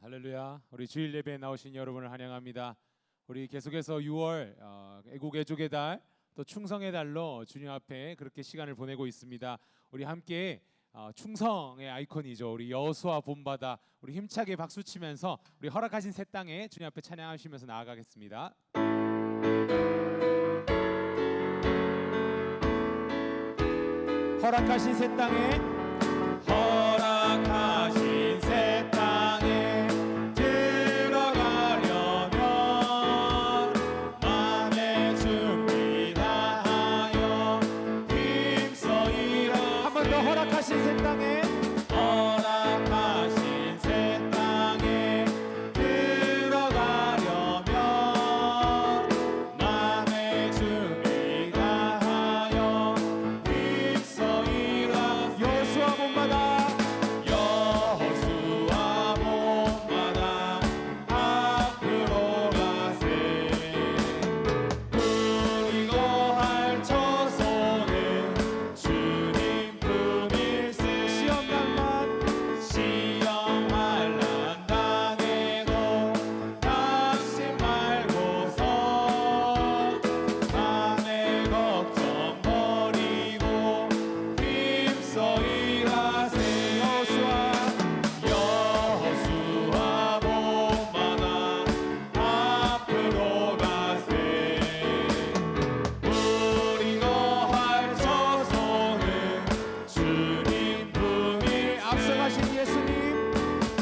할렐루야. 우리 주일 예배에 나오신 여러분을 환영합니다. 우리 계속해서 6월 애국 애족의 달, 또 충성의 달로 주님 앞에 그렇게 시간을 보내고 있습니다. 우리 함께 충성의 아이콘이죠. 우리 여호수아 본받아 우리 힘차게 박수 치면서 우리 허락하신 새 땅에 주님 앞에 찬양하시면서 나아가겠습니다. 허락하신 새 땅에, 허락하신 새 땅에 들어가려면 마음의 준비 다하여 힘써 일어. 한 번 더. 허락하신 새 땅에, 허락하신 새 땅에 들어가려면 마음의 준비 다하여 힘써 일어. 여호수아 본받아, 여호수아 본받아 앞으로 가세. 뿌리고 핥혀서는 주님 품일세. 시험할 난 당해도 낙심 말고서 맘의 걱정 버리고 힘써 일하세. 여호수아 본받아 앞으로 가세. 뿌리고 핥혀서는 주님 품일. 앞서가신 예수님,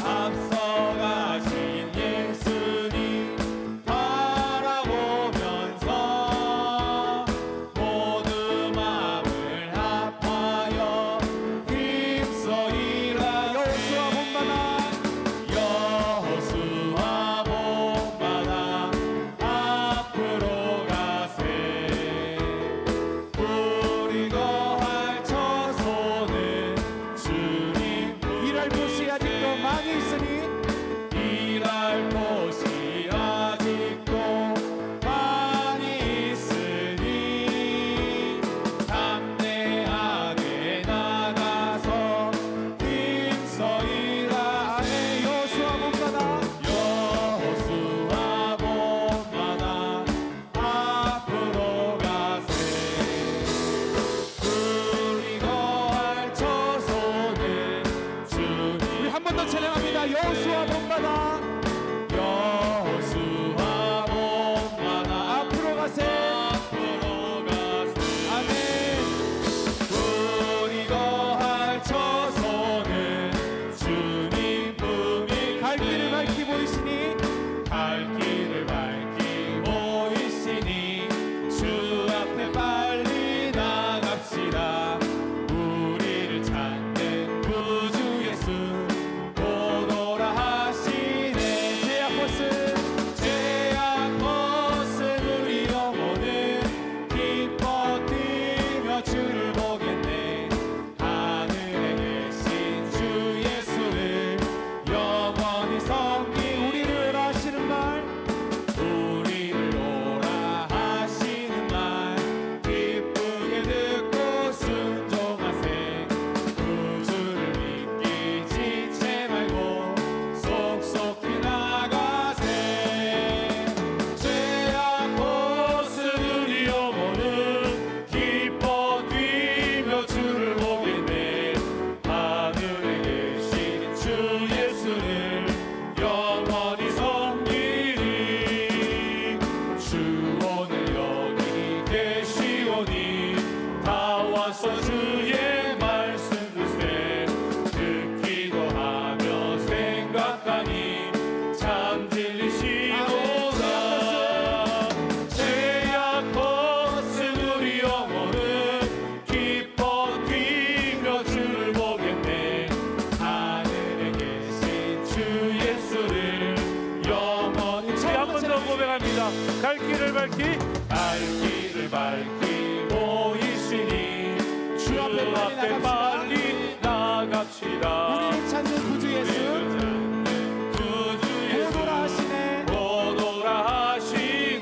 앞서가신 예수님 바라보면서 모두 마음을 합하여 힘써 일하. 여호수아 본받아, 여호수아 본받아 앞으로 가세. 뿌리고 핥혀서는 주님 일할 곳이 아직도 많이 있으니, 일할 곳이 아직도 많이 있으니 담대하게 나가서 힘써 일하네. 여호수아 본받아, 여호수아 본받아 앞으로 가세. 뿌리고 핥혀서는 주님. 우리 한 번 더 찬양합니다. 여호수아 본받아, 여호수아 본받아 앞으로 가세. 앞으로 가세. 아멘. 뿌리고 핥혀서는 주님 품이 갈 길을 밝히 보이시니, 갈 길을 밝히 보이시니 주 앞에 빨리 나갑시다. 우리를 찾는 구주 예수 오노라 하시네. 제약버스 우리 영혼은 기뻐 뛰며 주를 보겠네. 하늘에 계신 주 예수를 영원히 섬기. 우리를 하시는 말, 우리를 오라 하시는 말 기쁘게 듣고 순종하세. 구주를 믿기 지체 말고 속속히 나가세. 죄악 벗은 우리 영혼은 기뻐 뛰며 주를 보겠네. 하늘에 계신 주 예수를 영원히 섬기리. 주 오늘 여기 계시오니 다 와서 주의 말씀 듣세. 듣기도 하며 생각하니 참 진리시로다. 죄악 벗은 우리 영혼은 기뻐 뛰며 주를 보겠네. 하늘에 계신 주 예수를 영원히. 한 번 더 고백합니다. 갈 길을 밝히, 갈 길을 밝히 보이시니 주 앞에 빨리 나갑시다. 우리를 찾는 구주 예수 오노라 하시네. 오노라 하시네.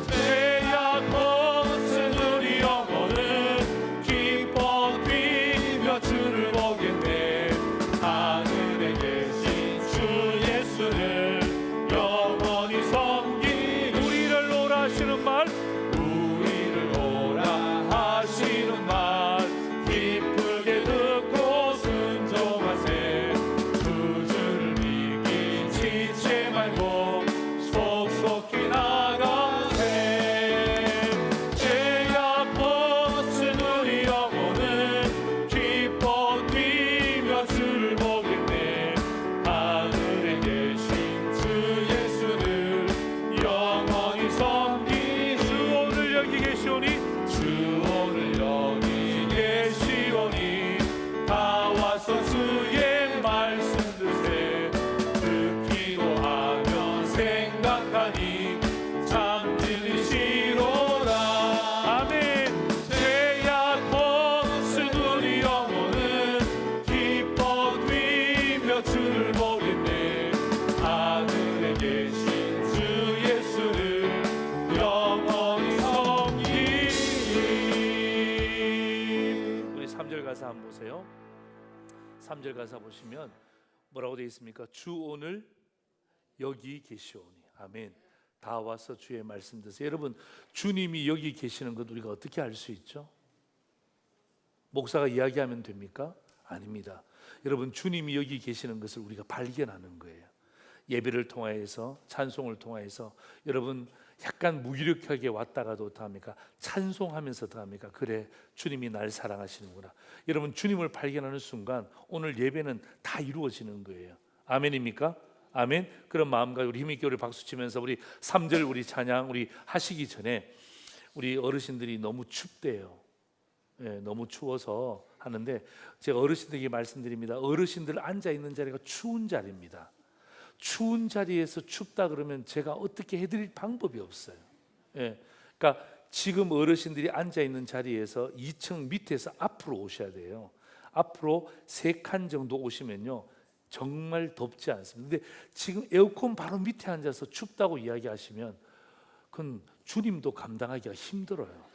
죄악 벗은 우리 영혼은 기뻐 뛰며 주를 보겠네. 하늘에 계신 주를 보겠네. 하늘에 계신 주 예수를 영원히 섬기리. 우리 3절 가사 한번 보세요. 3절 가사 보시면 뭐라고 되어 있습니까? 주 오늘 여기 계시오니. 아멘. 다 와서 주의 말씀 드세요. 여러분, 주님이 여기 계시는 것 우리가 어떻게 알 수 있죠? 목사가 이야기하면 됩니까? 아닙니다. 여러분, 주님이 여기 계시는 것을 우리가 발견하는 거예요. 예배를 통하여서, 찬송을 통하여서 여러분 약간 무기력하게 왔다가도 어떡합니까? 찬송하면서 어떡합니까? 그래, 주님이 날 사랑하시는구나. 여러분, 주님을 발견하는 순간 오늘 예배는 다 이루어지는 거예요. 아멘입니까? 아멘. 그런 마음과 우리 힘있게 우리 박수 치면서 우리 3절 우리 찬양 우리 하시기 전에 우리 어르신들이 너무 춥대요. 예, 너무 추워서 하는데 제가 어르신들에게 말씀드립니다. 어르신들 앉아 있는 자리가 추운 자리입니다. 추운 자리에서 춥다 그러면 제가 어떻게 해드릴 방법이 없어요. 예, 그러니까 지금 어르신들이 앉아 있는 자리에서 2층 밑에서 앞으로 오셔야 돼요. 앞으로 3칸 정도 오시면요 정말 덥지 않습니다. 근데 지금 에어컨 바로 밑에 앉아서 춥다고 이야기하시면 그건 주님도 감당하기가 힘들어요.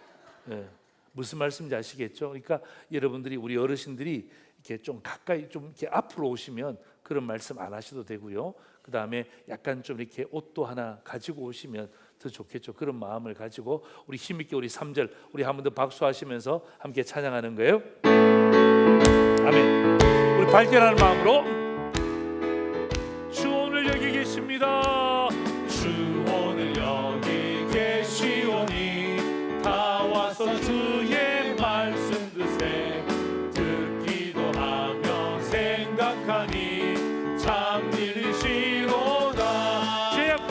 예, 무슨 말씀인지 아시겠죠? 그러니까 여러분들이 우리 어르신들이 이렇게 좀 가까이 좀 이렇게 앞으로 오시면 그런 말씀 안 하셔도 되고요. 그 다음에 약간 좀 이렇게 옷도 하나 가지고 오시면 더 좋겠죠. 그런 마음을 가지고 우리 힘있게 우리 3절 우리 한 번 더 박수하시면서 함께 찬양하는 거예요. 아멘. 우리 발견하는 마음으로 주 오늘 여기 계십니다. 주 오늘 여기 계시오니 다 와서 주의 말씀 드세. 듣기도 하며 생각하니 참 일이시로다. 죄악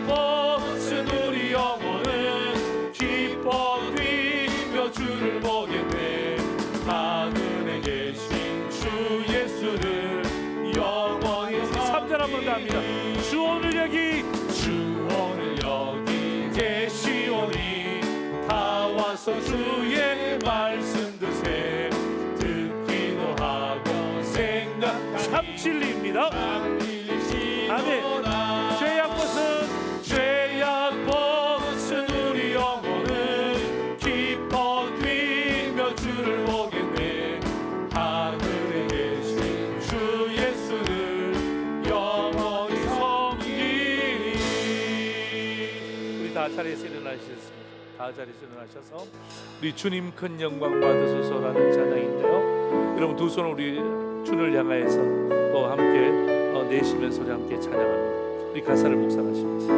벗은 우리 영혼은 기뻐 뛰며 주를 보겠네. 하늘에 계신 주 예수를 영원히 3절 한번 더 합니다. 주 오늘 여기 계시오니 다 와서 주의 말씀 드세. 듣기도 하고 생각 참 진리입니다. 아멘. 죄악 벗은 우리 영혼은 기뻐 뛰며 주를 보겠네. 하늘에 계신 주 예수를 영원히 섬기리. 우리 다 자리에서 일어나시겠습니다. 다 자리에서 일어나셔서 우리 주님 큰 영광 받으소서라는 찬양인데요. 여러분 두 손을 우리 주를 향하여서 또 함께 내쉬면서 우리 함께 찬양합니다. 우리 가사를 묵상하십니다.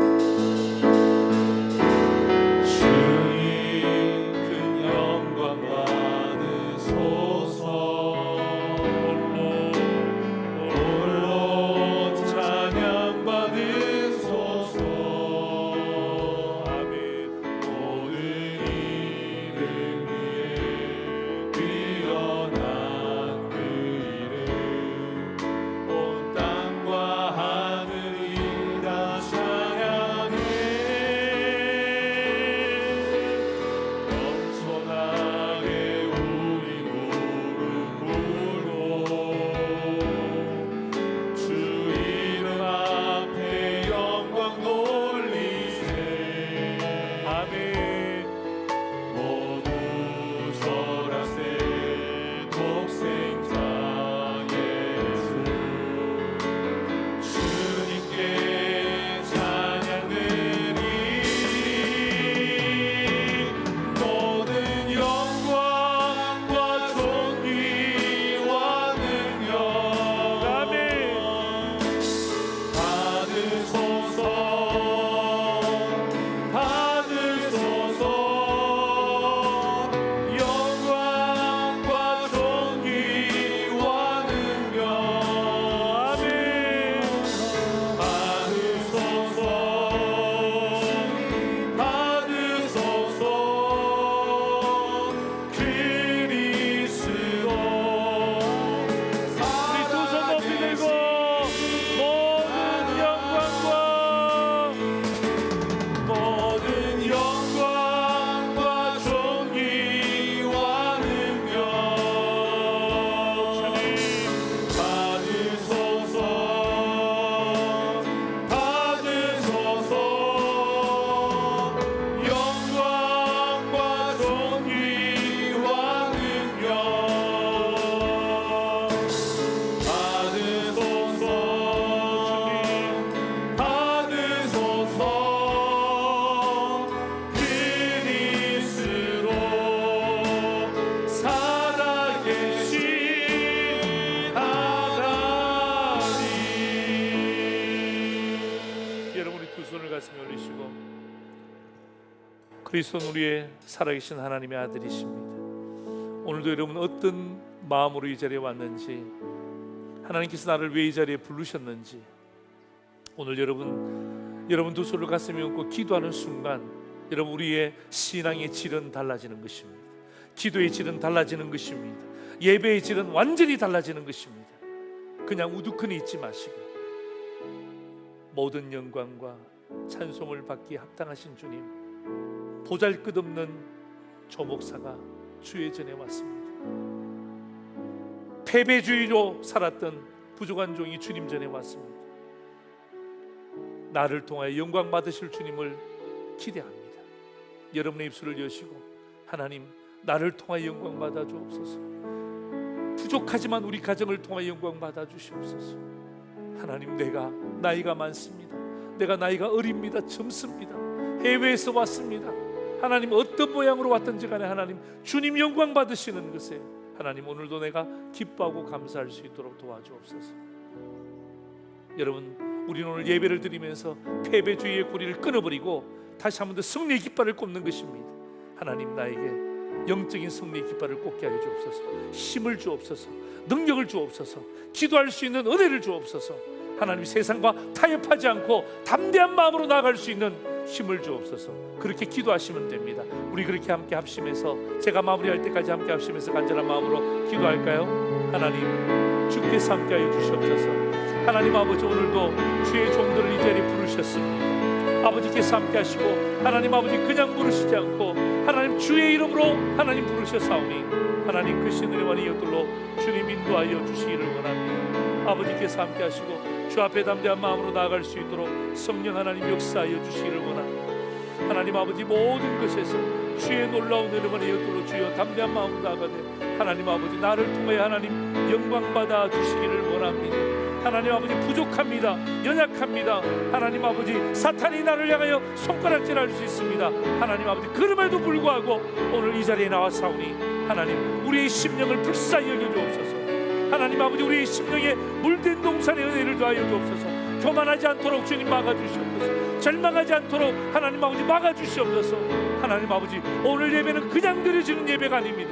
온 땅과 하늘이 다 찬양해. 그리스도는 우리의 살아계신 하나님의 아들이십니다. 오늘도 여러분 어떤 마음으로 이 자리에 왔는지, 하나님께서 나를 왜 이 자리에 부르셨는지, 오늘 여러분 두 손을 가슴에 얹고 기도하는 순간 여러분 우리의 신앙의 질은 달라지는 것입니다. 기도의 질은 달라지는 것입니다. 예배의 질은 완전히 달라지는 것입니다. 그냥 우두커니 있지 마시고 모든 영광과 찬송을 받기에 합당하신 주님, 보잘것없는 조목사가 주의 전에 왔습니다. 패배주의로 살았던 부족한 종이 주님 전에 왔습니다. 나를 통하여 영광 받으실 주님을 기대합니다. 여러분의 입술을 여시고 하나님, 나를 통하여 영광 받아 주옵소서. 부족하지만 우리 가정을 통하여 영광 받아 주시옵소서. 하나님, 내가 나이가 많습니다. 내가 나이가 어립니다. 젊습니다. 해외에서 왔습니다. 하나님, 어떤 모양으로 왔든지 간에 하나님 주님 영광 받으시는 것에 하나님 오늘도 내가 기뻐하고 감사할 수 있도록 도와주옵소서. 여러분, 우리는 오늘 예배를 드리면서 패배주의의 고리를 끊어버리고 다시 한 번 더 승리의 깃발을 꼽는 것입니다. 하나님, 나에게 영적인 승리의 깃발을 꽂게 하여 주옵소서. 힘을 주옵소서. 능력을 주옵소서. 기도할 수 있는 은혜를 주옵소서. 하나님, 세상과 타협하지 않고 담대한 마음으로 나아갈 수 있는 힘을 주옵소서. 그렇게 기도하시면 됩니다. 우리 그렇게 함께 합심해서, 제가 마무리할 때까지 함께 합심해서 간절한 마음으로 기도할까요? 하나님, 주께서 함께하여 주시옵소서. 하나님 아버지, 오늘도 주의 종들을 이 자리에 부르셨습니다. 아버지께서 함께하시고 하나님 아버지 그냥 부르시지 않고 하나님 주의 이름으로 하나님 부르셨사오니 하나님 그 신은혜와 이웃들로 주님 인도하여 주시기를 원합니다. 아버지께서 함께하시고 주 앞에 담대한 마음으로 나아갈 수 있도록 성령 하나님 역사하여 주시기를 원합니다. 하나님 아버지, 모든 것에서 주의 놀라운 은혜와 이웃들로 주여 담대한 마음으로 나아가되 하나님 아버지, 나를 통해 하나님 영광받아 주시기를 원합니다. 하나님 아버지, 부족합니다. 연약합니다. 하나님 아버지, 사탄이 나를 향하여 손가락질할 수 있습니다. 하나님 아버지, 그럼에도 불구하고 오늘 이 자리에 나와사오니 하나님 우리의 심령을 불쌍히 여겨주옵소서. 하나님 아버지, 우리의 심령에 물든 동산의 은혜를 더하여 주옵소서. 교만하지 않도록 주님 막아주시옵소서. 절망하지 않도록 하나님 아버지 막아주시옵소서. 하나님 아버지, 오늘 예배는 그냥 드려지는 예배가 아닙니다.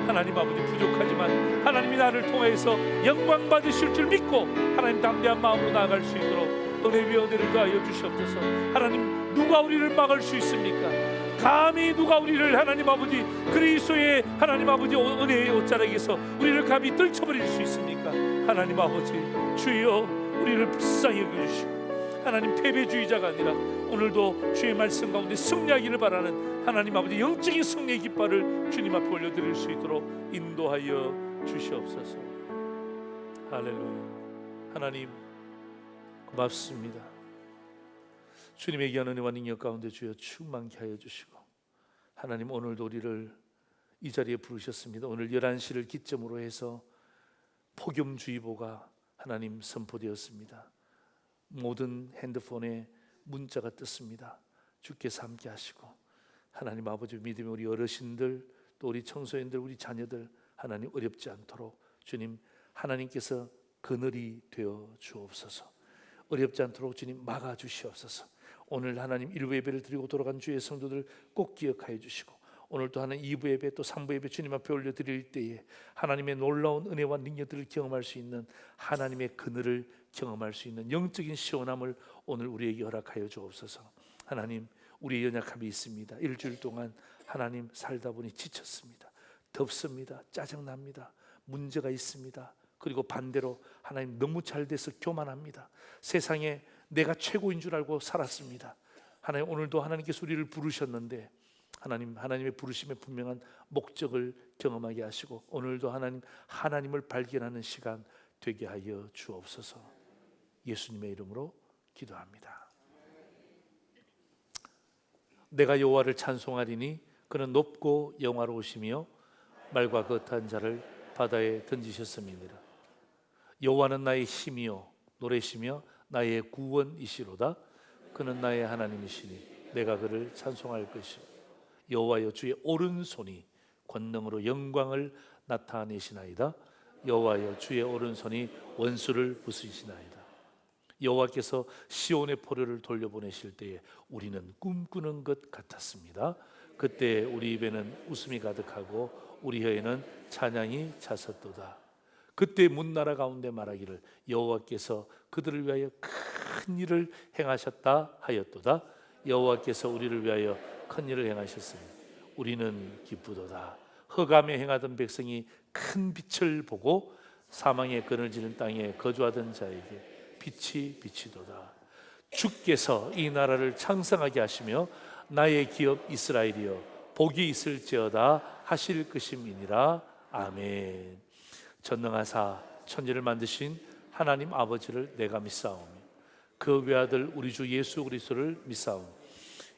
하나님 아버지, 부족하지만 하나님이 나를 통해서 영광 받으실 줄 믿고 하나님 담대한 마음으로 나아갈 수 있도록 은혜 위에 은혜를 더하여 주시옵소서. 하나님, 누가 우리를 막을 수 있습니까? 감히 누가 우리를 하나님 아버지 그리스도의 하나님 아버지 은혜의 옷자락에서 우리를 감히 떨쳐버릴 수 있습니까? 하나님 아버지, 주여 우리를 불쌍히 여겨주시고 하나님, 패배주의자가 아니라 오늘도 주의 말씀 가운데 승리하기를 바라는 하나님 아버지 영적인 승리의 깃발을 주님 앞에 올려드릴 수 있도록 인도하여 주시옵소서. 할렐루야. 하나님 고맙습니다. 주님의 귀한 은혜와 능력 가운데 주여 충만케 하여 주시고 하나님, 오늘도 우리를 이 자리에 부르셨습니다. 오늘 11시를 기점으로 해서 폭염주의보가 하나님 선포되었습니다. 모든 핸드폰에 문자가 떴습니다. 주께서 함께 하시고 하나님 아버지, 믿음의 우리 어르신들, 또 우리 청소년들, 우리 자녀들 하나님 어렵지 않도록 주님 하나님께서 그늘이 되어 주옵소서. 어렵지 않도록 주님 막아 주시옵소서. 오늘 하나님 1부 예배를 드리고 돌아간 주의 성도들 꼭 기억하여 주시고 오늘 또 하는 2부 예배, 또 3부 예배 주님 앞에 올려드릴 때에 하나님의 놀라운 은혜와 능력들을 경험할 수 있는 하나님의 그늘을 경험할 수 있는 영적인 시원함을 오늘 우리에게 허락하여 주옵소서. 하나님, 우리의 연약함이 있습니다. 일주일 동안 하나님 살다 보니 지쳤습니다. 덥습니다. 짜증납니다. 문제가 있습니다. 그리고 반대로 하나님 너무 잘 돼서 교만합니다. 세상에 내가 최고인 줄 알고 살았습니다. 하나님, 오늘도 하나님께서 우리를 부르셨는데 하나님의 부르심의 분명한 목적을 경험하게 하시고 오늘도 하나님을 발견하는 시간 되게 하여 주옵소서. 예수님의 이름으로 기도합니다. 내가 여호와를 찬송하리니 그는 높고 영화로우시며 말과 거탄 자를 바다에 던지셨음이니라. 여호와는 나의 힘이요 노래시며 나의 구원이시로다. 그는 나의 하나님이시니 내가 그를 찬송할 것이요. 여호와여, 주의 오른손이 권능으로 영광을 나타내시나이다. 여호와여, 주의 오른손이 원수를 부수시나이다. 여호와께서 시온의 포로를 돌려보내실 때에 우리는 꿈꾸는 것 같았습니다. 그때 우리 입에는 웃음이 가득하고 우리 혀에는 찬양이 찼었도다. 그때 문나라 가운데 말하기를 여호와께서 그들을 위하여 큰 일을 행하셨다 하였도다. 여호와께서 우리를 위하여 큰 일을 행하셨으니 우리는 기쁘도다. 흑암에 행하던 백성이 큰 빛을 보고 사망의 그늘지는 땅에 거주하던 자에게 빛이 비치도다. 주께서 이 나라를 창성하게 하시며 나의 기업 이스라엘이여 복이 있을지어다 하실 것임이니라. 아멘. 전능하사 천지를 만드신 하나님 아버지를 내가 믿사오며 그 외아들 우리 주 예수 그리스도를 믿사오며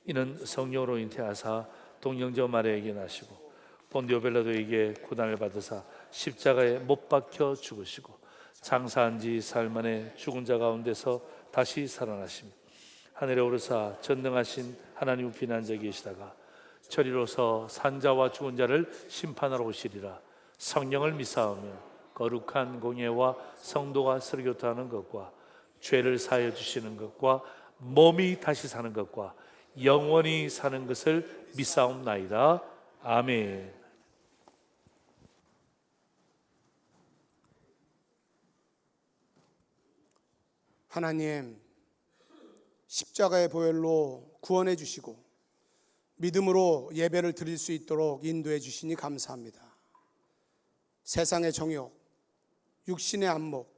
이는 성령으로 잉태하사 동정녀 마리아에게 나시고 본디오 빌라도에게 고난을 받으사 십자가에 못 박혀 죽으시고 장사한 지 사흘 만에 죽은 자 가운데서 다시 살아나시며 하늘에 오르사 전능하신 하나님 비난자 계시다가 저리로서 산자와 죽은 자를 심판하러 오시리라. 성령을 믿사오며 거룩한 공예와 성도가 서로교통하는 것과 죄를 사하여 주시는 것과 몸이 다시 사는 것과 영원히 사는 것을 믿사옵나이다. 아멘. 하나님, 십자가의 보혈로 구원해 주시고 믿음으로 예배를 드릴 수 있도록 인도해 주시니 감사합니다. 세상의 정욕, 육신의 안목,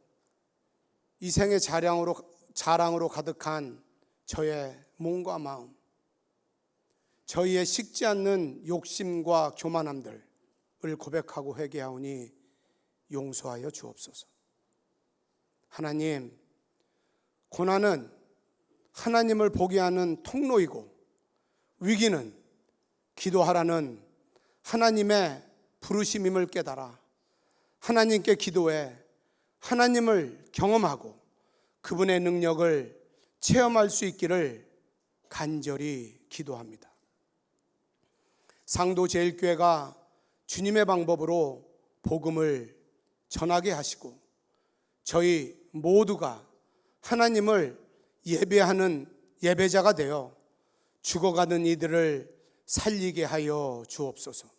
이생의 자랑으로 가득한 저의 몸과 마음, 저희의 식지 않는 욕심과 교만함들을 고백하고 회개하오니 용서하여 주옵소서. 하나님, 고난은 하나님을 보게 하는 통로이고 위기는 기도하라는 하나님의 부르심임을 깨달아 하나님께 기도해 하나님을 경험하고 그분의 능력을 체험할 수 있기를 간절히 기도합니다. 상도제일교회가 주님의 방법으로 복음을 전하게 하시고 저희 모두가 하나님을 예배하는 예배자가 되어 죽어가는 이들을 살리게 하여 주옵소서.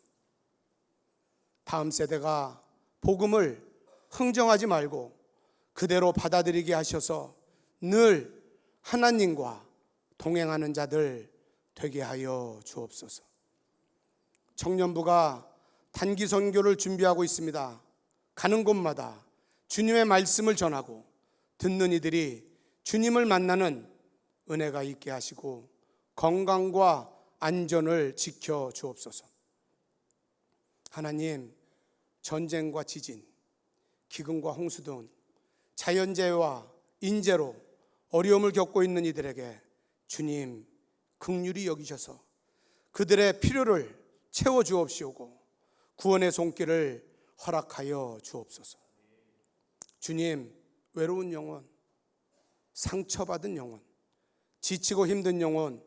다음 세대가 복음을 흥정하지 말고 그대로 받아들이게 하셔서 늘 하나님과 동행하는 자들 되게 하여 주옵소서. 청년부가 단기 선교를 준비하고 있습니다. 가는 곳마다 주님의 말씀을 전하고 듣는 이들이 주님을 만나는 은혜가 있게 하시고 건강과 안전을 지켜 주옵소서. 하나님, 전쟁과 지진, 기근과 홍수 등 자연재해와 인재로 어려움을 겪고 있는 이들에게 주님 긍휼히 여기셔서 그들의 필요를 채워 주옵시오고 구원의 손길을 허락하여 주옵소서. 주님, 외로운 영혼, 상처받은 영혼, 지치고 힘든 영혼,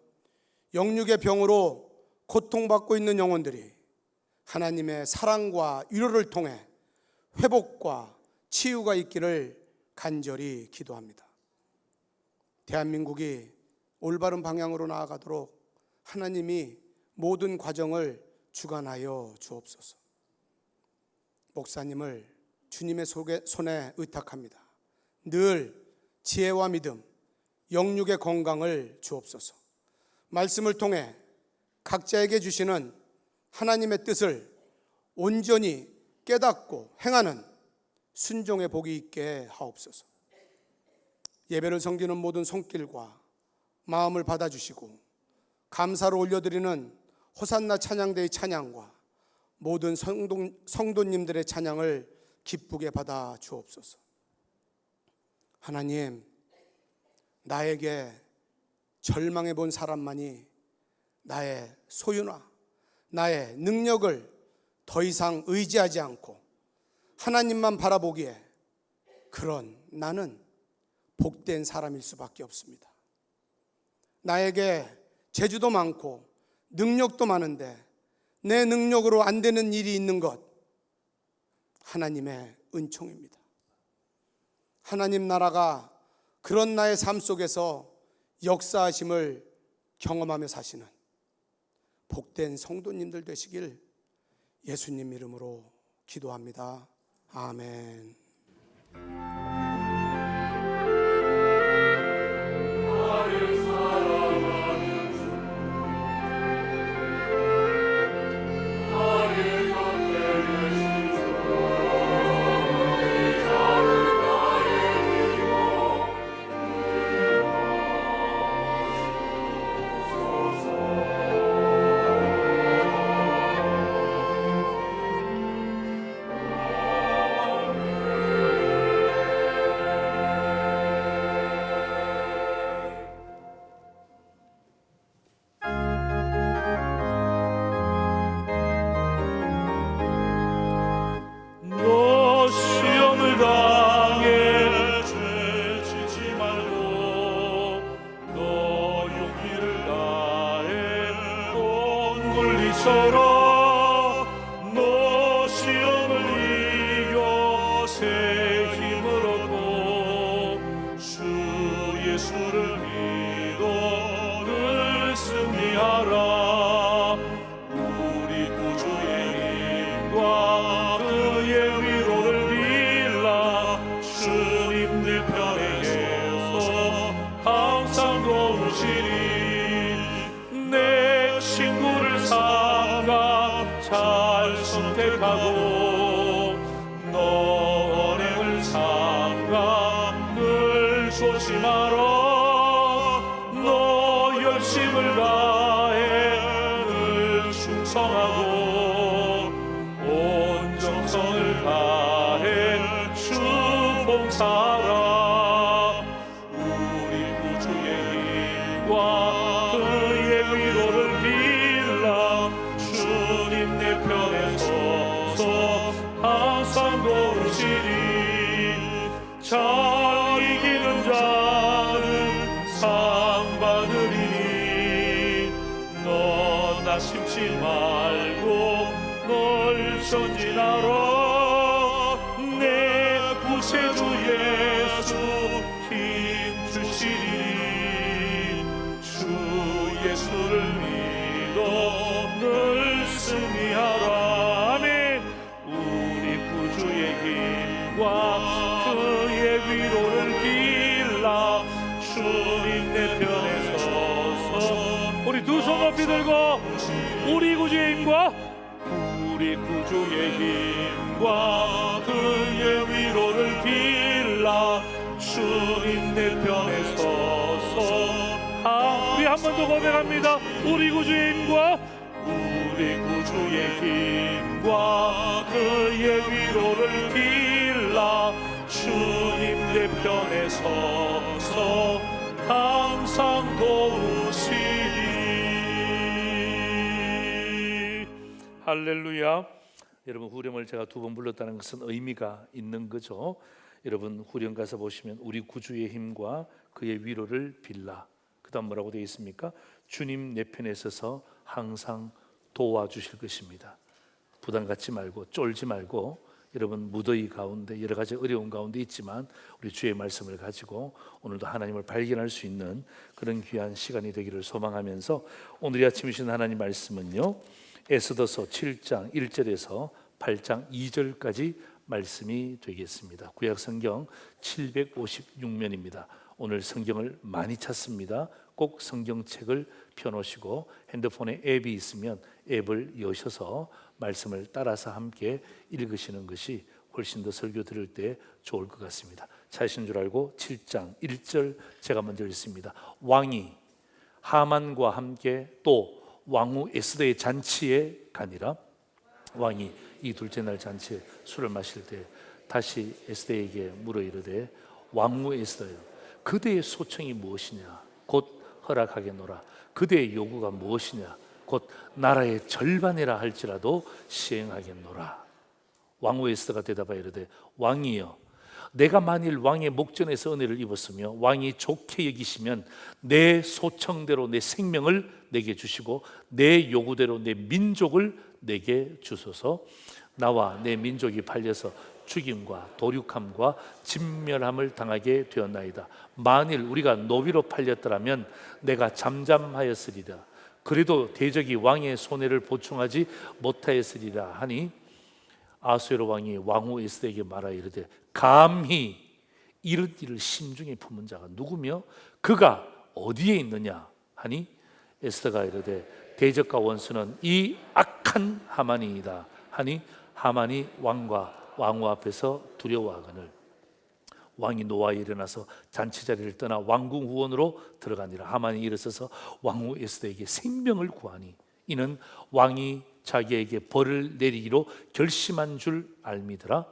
영육의 병으로 고통받고 있는 영혼들이 하나님의 사랑과 위로를 통해 회복과 치유가 있기를 간절히 기도합니다. 대한민국이 올바른 방향으로 나아가도록 하나님이 모든 과정을 주관하여 주옵소서. 목사님을 주님의 손에 의탁합니다. 늘 지혜와 믿음, 영육의 건강을 주옵소서. 말씀을 통해 각자에게 주시는 하나님의 뜻을 온전히 깨닫고 행하는 순종의 복이 있게 하옵소서. 예배를 섬기는 모든 손길과 마음을 받아주시고 감사로 올려드리는 호산나 찬양대의 찬양과 모든 성도님들의 찬양을 기쁘게 받아 주옵소서. 하나님, 나에게 절망해 본 사람만이 나의 소유나 나의 능력을 더 이상 의지하지 않고 하나님만 바라보기에 그런 나는 복된 사람일 수밖에 없습니다. 나에게 재주도 많고 능력도 많은데 내 능력으로 안 되는 일이 있는 것, 하나님의 은총입니다. 하나님 나라가 그런 나의 삶 속에서 역사하심을 경험하며 사시는 복된 성도님들 되시길 예수님 이름으로 기도합니다. 아멘. 너 시험을 당해 죄짓지 말고 너 용기를 다해 온 물리처럼 너 시험을 이겨 새 힘을 얻고 주 예수를 믿어 늘 승리하라. 우리 구주의 힘과 그의 위로를 빌라. 주님 내 편에 계셔 항상 도우시리. 내 친구를 삼가 잘 선택하고 너 언행을 삼가 늘 조심하라. 너 열심을 다해 늘 충성하고 온 정성을 다해 주 봉사하라. 우리 구주의 힘과 그의 위로를 빌라. 주님 내 편에 서서 항상 도우시리. 잘 이기는 자는 상 받으리니 너 낙심치 말고 널 전진하라. 내 구세주 예수 힘 주시리. 주 예수를 믿어 늘 승리하라. 아멘. 우리 구주의 힘과 그의 위로를 빌라. 주님 내 편에 서서 우리 두 손 높이 들고 우리 구주의 힘과 그의 위로를 빌라. 주님 내 편에 서서 우리 한 번 더 고백합니다. 우리 구주의 힘과 그의 위로를 빌라. 주님 내 편에 서서 항상 도우시리. 할렐루야. 여러분, 후렴을 제가 두 번 불렀다는 것은 의미가 있는 거죠. 여러분, 후렴 가서 보시면 우리 구주의 힘과 그의 위로를 빌라. 그 다음 뭐라고 되어 있습니까? 주님 내 편에 서서 항상 도와주실 것입니다. 부담 갖지 말고 쫄지 말고, 여러분 무더위 가운데 여러 가지 어려운 가운데 있지만 우리 주의 말씀을 가지고 오늘도 하나님을 발견할 수 있는 그런 귀한 시간이 되기를 소망하면서, 오늘 이 아침 주신 하나님 말씀은요, 에스더서 7장 1절에서 8장 2절까지 말씀이 되겠습니다. 구약 성경 756면입니다. 오늘 성경을 많이 찾습니다. 꼭 성경책을 펴놓으시고 핸드폰에 앱이 있으면 앱을 여셔서 말씀을 따라서 함께 읽으시는 것이 훨씬 더 설교 들을 때 좋을 것 같습니다. 찾으신 줄 알고 7장 1절 제가 먼저 읽습니다. 왕이 하만과 함께 또 왕후 에스더의 잔치에 가니라. 왕이 이 둘째 날 잔치에 술을 마실 때 다시 에스더에게 물어 이르되, 왕후 에스더여, 그대의 소청이 무엇이냐? 곧 허락하겠노라. 그대의 요구가 무엇이냐? 곧 나라의 절반이라 할지라도 시행하겠노라. 왕후 에스더가 대답하여 이르되, 왕이여, 내가 만일 왕의 목전에서 은혜를 입었으며 왕이 좋게 여기시면 내 소청대로 내 생명을 내게 주시고 내 요구대로 내 민족을 내게 주소서. 나와 내 민족이 팔려서 죽임과 도륙함과 진멸함을 당하게 되었나이다. 만일 우리가 노비로 팔렸더라면 내가 잠잠하였으리라. 그래도 대적이 왕의 손해를 보충하지 못하였으리라 하니 아수에로 왕이 왕후 에스더에게 말하여 이르되 감히 이런 일을 심중에 품은 자가 누구며 그가 어디에 있느냐 하니 에스더가 이르되 대적과 원수는 이 악한 하만이이다 하니 하만이 왕과 왕후 앞에서 두려워하거늘 왕이 노하여 일어나서 잔치 자리를 떠나 왕궁 후원으로 들어가니라. 하만이 일어서서 왕후 에스더에게 생명을 구하니 이는 왕이 자기에게 벌을 내리기로 결심한 줄 알미더라.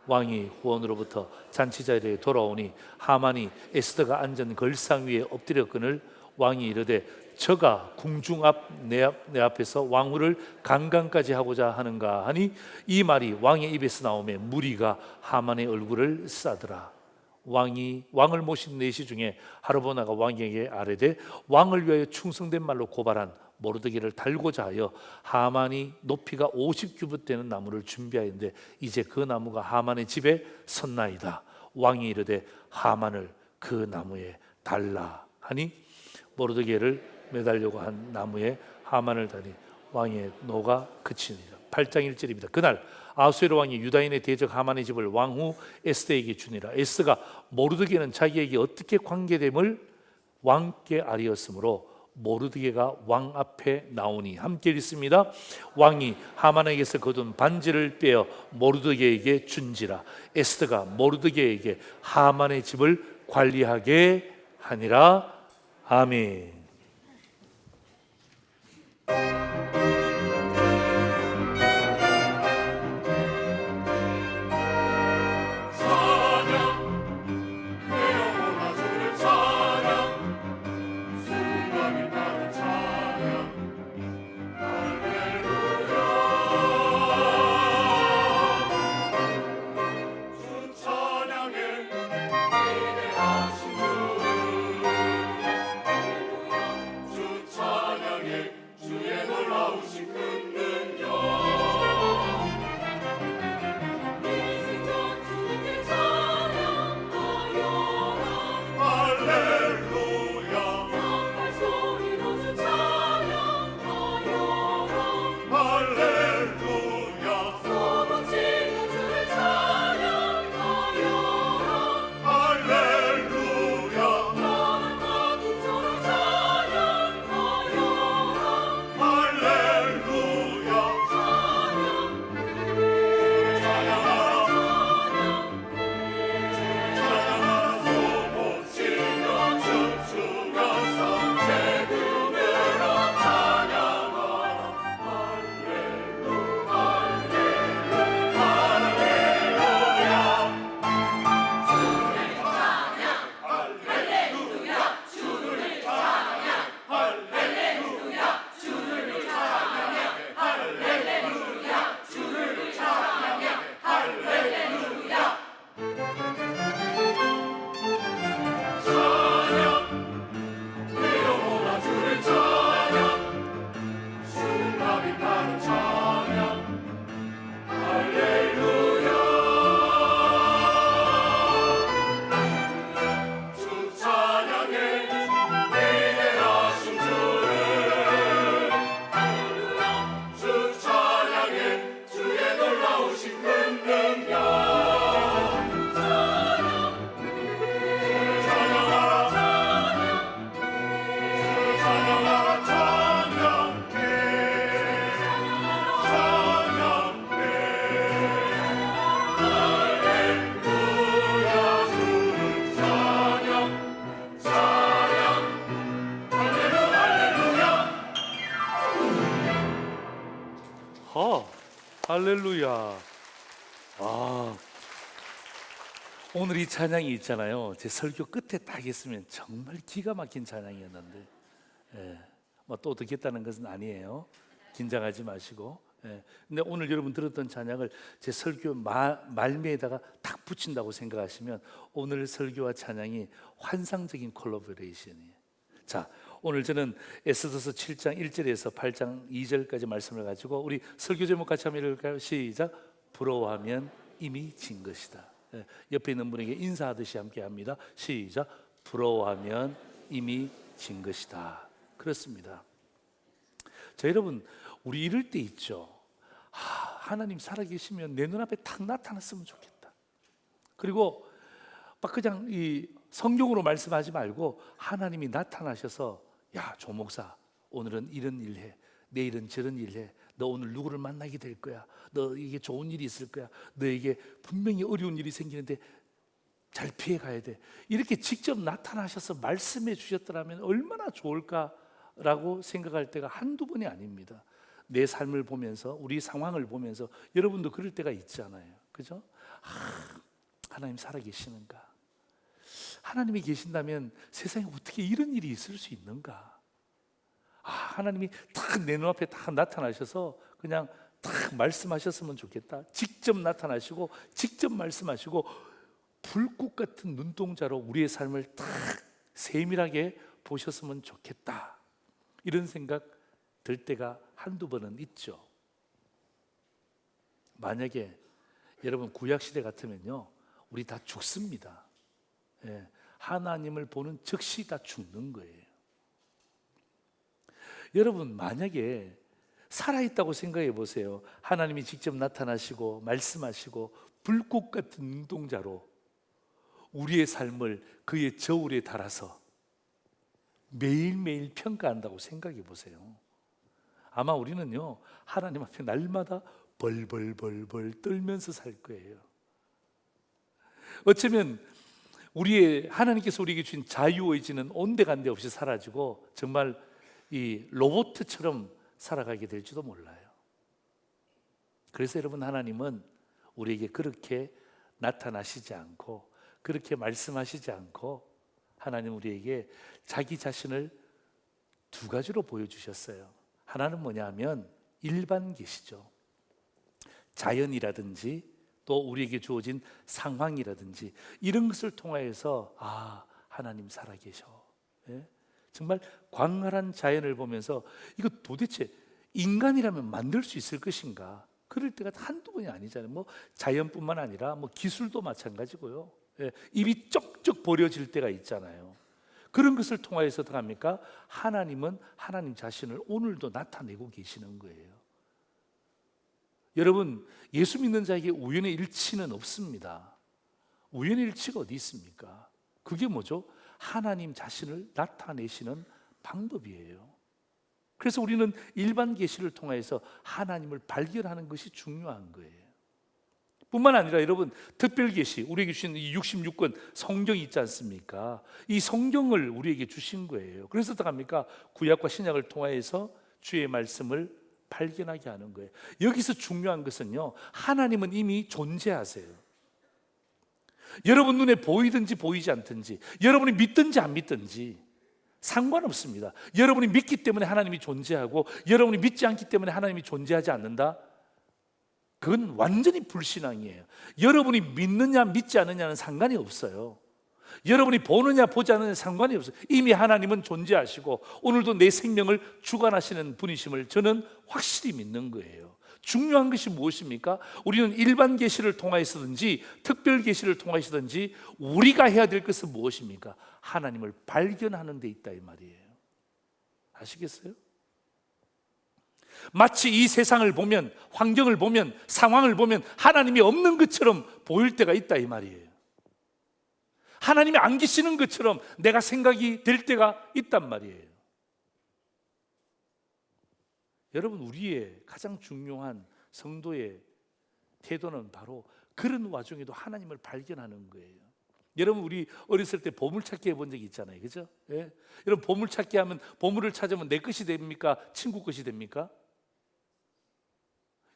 왕이 후원으로부터 잔치 자리에 돌아오니 하만이 에스더가 앉은 걸상 위에 엎드렸거늘 왕이 이르되 저가 궁중 앞 내 앞에서 왕후를 강간까지 하고자 하는가 하니 이 말이 왕의 입에서 나오매 무리가 하만의 얼굴을 싸더라. 왕을 모신 내시 중에 하르보나가 왕에게 아뢰되 왕을 위하여 충성된 말로 고발한 모르드게를 달고자 하여 하만이 높이가 50규빗 되는 나무를 준비하였는데 이제 그 나무가 하만의 집에 섰나이다. 왕이 이르되 하만을 그 나무에 달라 하니 모르드게를 매달려고 한 나무에 하만을 다니 왕의 노가 그치니라. 8장 1절입니다. 그날 아수에로 왕이 유다인의 대적 하만의 집을 왕후 에스더에게 주니라. 에스더가 모르드게는 자기에게 어떻게 관계됨을 왕께 아뢰었으므로 모르드게가 왕 앞에 나오니 함께 읽습니다. 왕이 하만에게서 거둔 반지를 빼어 모르드게에게 준지라. 에스더가 모르드게에게 하만의 집을 관리하게 하니라. 아멘. 할렐루야. 오늘 이 찬양이 있잖아요. 제 설교 끝에 딱 있으면 정말 기가 막힌 찬양이었는데, 또 듣겠다는 것은 아니에요. 긴장하지 마시고. 근데 오늘 여러분 들었던 찬양을 제 설교 말미에다가 딱 붙인다고 생각하시면 오늘 설교와 찬양이 환상적인 콜라보레이션이에요. 자, 오늘 저는 에스더서 7장 1절에서 8장 2절까지 말씀을 가지고 우리 설교 제목 같이 한번 읽을까요? 시작. 부러워하면 이미 진 것이다. 옆에 있는 분에게 인사하듯이 함께 합니다. 시작. 부러워하면 이미 진 것이다. 그렇습니다. 자, 여러분, 우리 이럴 때 있죠. 하나님 살아계시면 내 눈앞에 탁 나타났으면 좋겠다. 그리고 막 그냥 이 성경으로 말씀하지 말고 하나님이 나타나셔서, 야, 조 목사, 오늘은 이런 일 해, 내일은 저런 일 해, 너 오늘 누구를 만나게 될 거야, 너 이게 좋은 일이 있을 거야, 너에게 분명히 어려운 일이 생기는데 잘 피해 가야 돼, 이렇게 직접 나타나셔서 말씀해 주셨더라면 얼마나 좋을까라고 생각할 때가 한두 번이 아닙니다. 내 삶을 보면서, 우리 상황을 보면서 여러분도 그럴 때가 있잖아요. 그죠? 하나님 살아계시는가? 하나님이 계신다면 세상에 어떻게 이런 일이 있을 수 있는가? 하나님이 딱 내 눈앞에 딱 나타나셔서 그냥 딱 말씀하셨으면 좋겠다. 직접 나타나시고 직접 말씀하시고 불꽃 같은 눈동자로 우리의 삶을 딱 세밀하게 보셨으면 좋겠다. 이런 생각 들 때가 한두 번은 있죠. 만약에 여러분 구약시대 같으면요, 우리 다 죽습니다. 하나님을 보는 즉시 다 죽는 거예요. 여러분, 만약에 살아있다고 생각해 보세요. 하나님이 직접 나타나시고 말씀하시고 불꽃 같은 눈동자로 우리의 삶을 그의 저울에 달아서 매일매일 평가한다고 생각해 보세요. 아마 우리는요, 하나님 앞에 날마다 벌벌벌벌 떨면서 살 거예요. 어쩌면 우리의 하나님께서 우리에게 주신 자유의지는 온데간데 없이 사라지고 정말 이 로봇처럼 살아가게 될지도 몰라요. 그래서 여러분, 하나님은 우리에게 그렇게 나타나시지 않고 그렇게 말씀하시지 않고 하나님 우리에게 자기 자신을 두 가지로 보여주셨어요. 하나는 뭐냐면 일반 계시죠. 자연이라든지 또 우리에게 주어진 상황이라든지 이런 것을 통하여서 하나님 살아계셔. 정말 광활한 자연을 보면서 이거 도대체 인간이라면 만들 수 있을 것인가? 그럴 때가 한두 번이 아니잖아요. 뭐 자연뿐만 아니라 뭐 기술도 마찬가지고요. 입이 쩍쩍 버려질 때가 있잖아요. 그런 것을 통하여서 어떡합니까? 하나님은 하나님 자신을 오늘도 나타내고 계시는 거예요. 여러분, 예수 믿는 자에게 우연의 일치는 없습니다. 우연의 일치가 어디 있습니까? 그게 뭐죠? 하나님 자신을 나타내시는 방법이에요. 그래서 우리는 일반 계시를 통해서 하나님을 발견하는 것이 중요한 거예요. 뿐만 아니라 여러분, 특별 계시, 우리에게 주신 이 66권 성경이 있지 않습니까? 이 성경을 우리에게 주신 거예요. 그래서 어떡합니까? 구약과 신약을 통해서 주의 말씀을 발견하게 하는 거예요. 여기서 중요한 것은요, 하나님은 이미 존재하세요. 여러분 눈에 보이든지 보이지 않든지, 여러분이 믿든지 안 믿든지 상관없습니다. 여러분이 믿기 때문에 하나님이 존재하고 여러분이 믿지 않기 때문에 하나님이 존재하지 않는다? 그건 완전히 불신앙이에요. 여러분이 믿느냐 믿지 않느냐는 상관이 없어요. 여러분이 보느냐 보지 않느냐 상관이 없어요. 이미 하나님은 존재하시고 오늘도 내 생명을 주관하시는 분이심을 저는 확실히 믿는 거예요. 중요한 것이 무엇입니까? 우리는 일반 계시를 통하여서든지 특별 계시를 통하여서든지 우리가 해야 될 것은 무엇입니까? 하나님을 발견하는 데 있다 이 말이에요. 아시겠어요? 마치 이 세상을 보면, 환경을 보면, 상황을 보면 하나님이 없는 것처럼 보일 때가 있다 이 말이에요. 하나님이 안 계시는 것처럼 내가 생각이 될 때가 있단 말이에요. 여러분, 우리의 가장 중요한 성도의 태도는 바로 그런 와중에도 하나님을 발견하는 거예요. 여러분, 우리 어렸을 때 보물찾기 해본 적이 있잖아요, 그죠? 여러분, 보물찾기 하면 보물을 찾으면 내 것이 됩니까? 친구 것이 됩니까?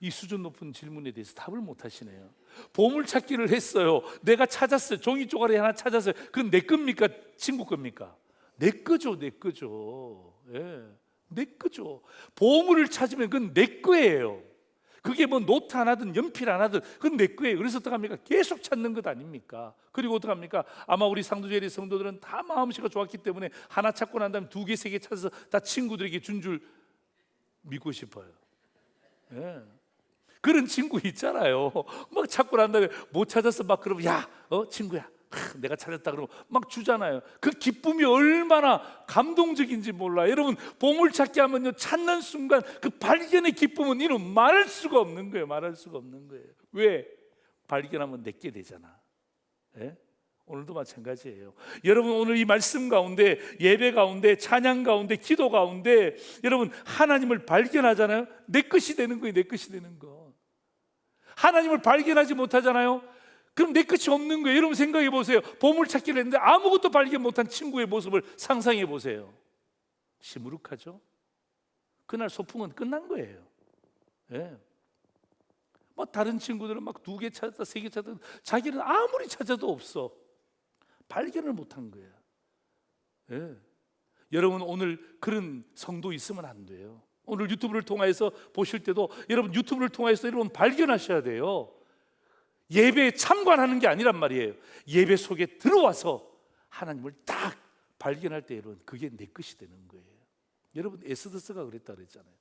이 수준 높은 질문에 대해서 답을 못 하시네요. 보물찾기를 했어요. 내가 찾았어요. 종이 쪼가리 하나 찾았어요. 그건 내 겁니까? 친구 겁니까? 내 거죠, 내 거죠. 내 거죠. 보물을 찾으면 그건 내 거예요. 그게 뭐 노트 하나든 연필 하나든 그건 내 거예요. 그래서 어떡합니까? 계속 찾는 것 아닙니까? 그리고 어떡합니까? 아마 우리 상도제리 성도들은 다 마음씨가 좋았기 때문에 하나 찾고 난 다음에 두 개, 세 개 찾아서 다 친구들에게 준 줄 믿고 싶어요. 그런 친구 있잖아요. 막 찾고 난 다음에 못 찾았어 막 그러면 야, 친구야, 내가 찾았다 그러고 막 주잖아요. 그 기쁨이 얼마나 감동적인지 몰라. 여러분, 보물찾기 하면요, 찾는 순간 그 발견의 기쁨은 이는 말할 수가 없는 거예요. 말할 수가 없는 거예요. 왜? 발견하면 내게 되잖아. 예? 오늘도 마찬가지예요. 여러분, 오늘 이 말씀 가운데, 예배 가운데, 찬양 가운데, 기도 가운데 여러분 하나님을 발견하잖아요. 내 것이 되는 거예요. 내 것이 되는 거. 하나님을 발견하지 못하잖아요. 그럼 내 것이 없는 거예요. 여러분 생각해 보세요. 보물찾기를 했는데 아무것도 발견 못한 친구의 모습을 상상해 보세요. 시무룩하죠? 그날 소풍은 끝난 거예요. 예. 막 다른 친구들은 막 2개 찾았다, 3개 찾았다. 자기는 아무리 찾아도 없어. 발견을 못한 거예요. 예. 여러분, 오늘 그런 성도 있으면 안 돼요. 오늘 유튜브를 통해서 보실 때도 여러분 유튜브를 통해서 여러분 발견하셔야 돼요. 예배에 참관하는 게 아니란 말이에요. 예배 속에 들어와서 하나님을 딱 발견할 때 여러분 그게 내 것이 되는 거예요. 여러분, 에스더스가 그랬다 그랬잖아요.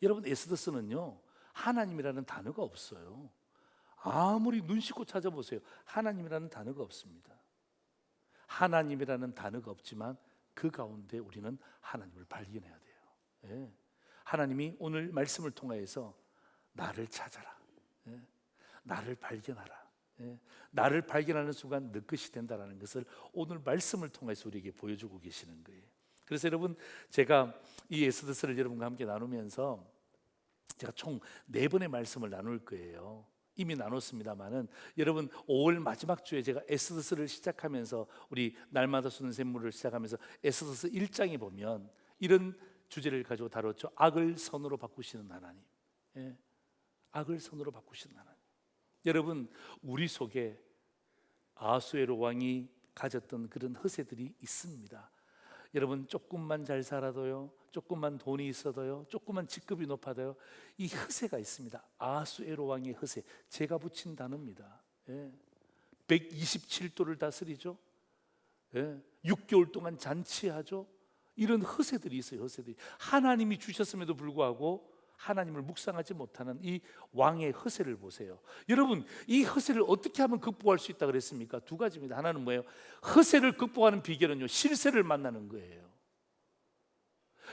여러분, 에스더스는요 하나님이라는 단어가 없어요. 아무리 눈 씻고 찾아보세요. 하나님이라는 단어가 없습니다. 하나님이라는 단어가 없지만 그 가운데 우리는 하나님을 발견해야 돼요. 예. 하나님이 오늘 말씀을 통하여서 나를 찾아라. 예. 나를 발견하라. 예. 나를 발견하는 순간 내 것이 된다는 것을 오늘 말씀을 통해서 우리에게 보여주고 계시는 거예요. 그래서 여러분, 제가 이 에스더서를 여러분과 함께 나누면서 제가 총 4번의 말씀을 나눌 거예요. 이미 나눴습니다만은 여러분 5월 마지막 주에 제가 에스더서를 시작하면서 우리 날마다 쏘는 샘물을 시작하면서 에스더서 1장에 보면 이런 주제를 가지고 다뤘죠. 악을 선으로 바꾸시는 하나님. 예. 악을 선으로 바꾸시는 하나님. 여러분, 우리 속에 아수에로 왕이 가졌던 그런 허세들이 있습니다. 여러분, 조금만 잘 살아도요, 조금만 돈이 있어도요, 조금만 직급이 높아도요, 이 허세가 있습니다. 아수에로 왕의 허세, 제가 붙인 단어입니다. 예. 127도를 다스리죠. 예. 6개월 동안 잔치하죠. 이런 허세들이 있어요. 허세들이. 하나님이 주셨음에도 불구하고 하나님을 묵상하지 못하는 이 왕의 허세를 보세요. 여러분, 이 허세를 어떻게 하면 극복할 수 있다 그랬습니까? 2가지입니다. 하나는 뭐예요? 허세를 극복하는 비결은요, 실세를 만나는 거예요.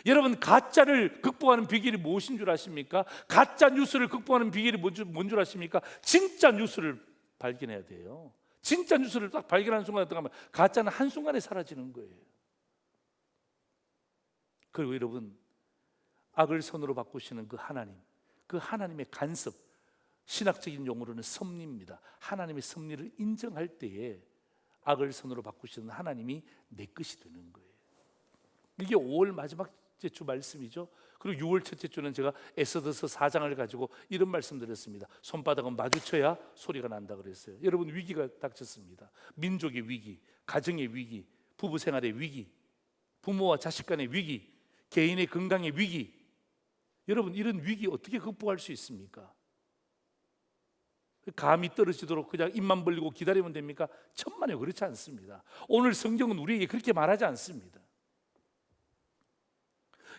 여러분, 가짜를 극복하는 비결이 무엇인 줄 아십니까? 가짜 뉴스를 극복하는 비결이 뭔 줄 아십니까? 진짜 뉴스를 발견해야 돼요. 진짜 뉴스를 딱 발견하는 순간에 들어가면 가짜는 한순간에 사라지는 거예요. 그리고 여러분, 악을 선으로 바꾸시는 그 하나님, 그 하나님의 간섭, 신학적인 용어로는 섭리입니다. 하나님의 섭리를 인정할 때에 악을 선으로 바꾸시는 하나님이 내 것이 되는 거예요. 이게 5월 마지막 주 말씀이죠. 그리고 6월 첫째 주는 제가 에스더서 4장을 가지고 이런 말씀 드렸습니다. 손바닥은 마주쳐야 소리가 난다 그랬어요. 여러분, 위기가 닥쳤습니다. 민족의 위기, 가정의 위기, 부부 생활의 위기, 부모와 자식 간의 위기, 개인의 건강의 위기. 여러분, 이런 위기 어떻게 극복할 수 있습니까? 감이 떨어지도록 그냥 입만 벌리고 기다리면 됩니까? 천만에 그렇지 않습니다. 오늘 성경은 우리에게 그렇게 말하지 않습니다.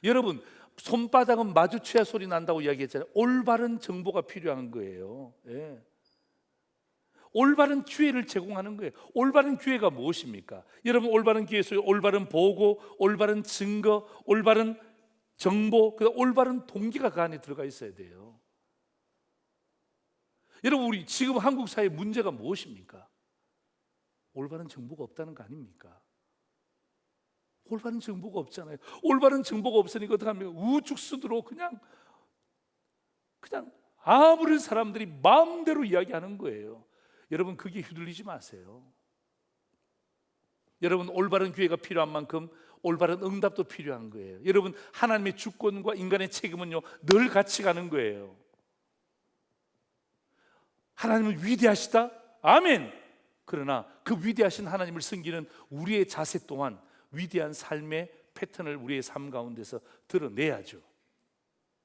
여러분, 손바닥은 마주쳐야 소리 난다고 이야기했잖아요. 올바른 정보가 필요한 거예요. 예. 올바른 기회를 제공하는 거예요. 올바른 기회가 무엇입니까? 여러분, 올바른 기회 속에 올바른 보고, 올바른 증거, 올바른 정보, 올바른 동기가 그 안에 들어가 있어야 돼요. 여러분, 우리 지금 한국 사회 문제가 무엇입니까? 올바른 정보가 없다는 거 아닙니까? 올바른 정보가 없잖아요. 올바른 정보가 없으니까 어떻게 합니까? 우죽순으로 그냥 아무런 사람들이 마음대로 이야기하는 거예요. 여러분, 그게 휘둘리지 마세요. 여러분, 올바른 기회가 필요한 만큼 올바른 응답도 필요한 거예요. 여러분, 하나님의 주권과 인간의 책임은요, 늘 같이 가는 거예요. 하나님은 위대하시다? 아멘. 그러나 그 위대하신 하나님을 섬기는 우리의 자세 또한 위대한 삶의 패턴을 우리의 삶 가운데서 드러내야죠.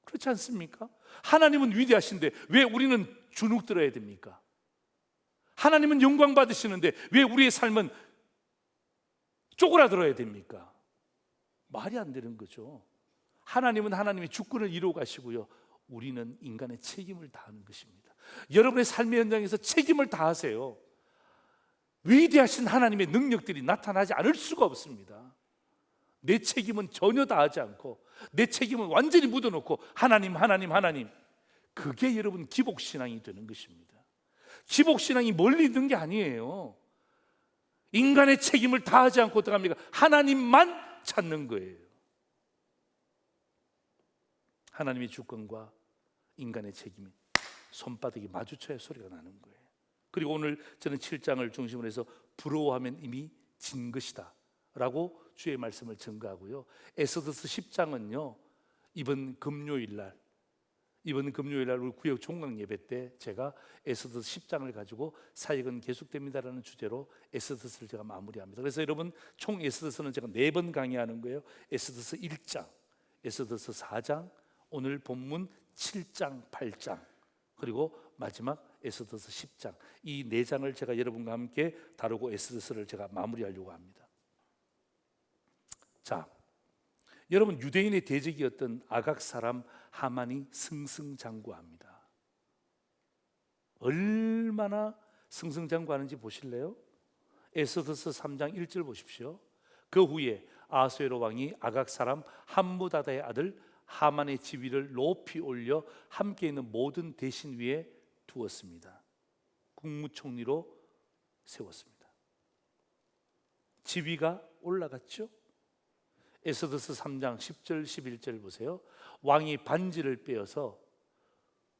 그렇지 않습니까? 하나님은 위대하신데 왜 우리는 주눅 들어야 됩니까? 하나님은 영광 받으시는데 왜 우리의 삶은 쪼그라들어야 됩니까? 말이 안 되는 거죠. 하나님은 하나님의 주권을 이루어 가시고요, 우리는 인간의 책임을 다하는 것입니다. 여러분의 삶의 현장에서 책임을 다하세요. 위대하신 하나님의 능력들이 나타나지 않을 수가 없습니다. 내 책임은 전혀 다하지 않고 내 책임은 완전히 묻어놓고 하나님, 하나님, 하나님, 그게 여러분 기복신앙이 되는 것입니다. 기복신앙이 멀리 있는 게 아니에요. 인간의 책임을 다하지 않고 어떡합니까? 하나님만 찾는 거예요. 하나님의 주권과 인간의 책임이 손바닥이 마주쳐야 소리가 나는 거예요. 그리고 오늘 저는 7장을 중심으로 해서 부러워하면 이미 진 것이다 라고 주의 말씀을 증거하고요. 에스더서 10장은요 이번 금요일날 우리 구역 종강 예배 때 제가 에스더서 10장을 가지고 사역은 계속됩니다라는 주제로 에스더서를 제가 마무리합니다. 그래서 여러분 총 에스더서는 제가 4번 강의하는 거예요. 에스더서 1장, 에스더서 4장, 오늘 본문 7장, 8장, 그리고 마지막 에스더서 10장, 이 4장을 제가 여러분과 함께 다루고 에스더서를 제가 마무리하려고 합니다. 자, 여러분 유대인의 대적이었던 아각 사람 하만이 승승장구합니다. 얼마나 승승장구하는지 보실래요? 에스더서 3장 1절 보십시오. 그 후에 아수에로 왕이 아각 사람 함무다다의 아들 하만의 지위를 높이 올려 함께 있는 모든 대신 위에 두었습니다. 국무총리로 세웠습니다. 지위가 올라갔죠? 에스더서 3장 10절 11절 보세요. 왕이 반지를 빼어서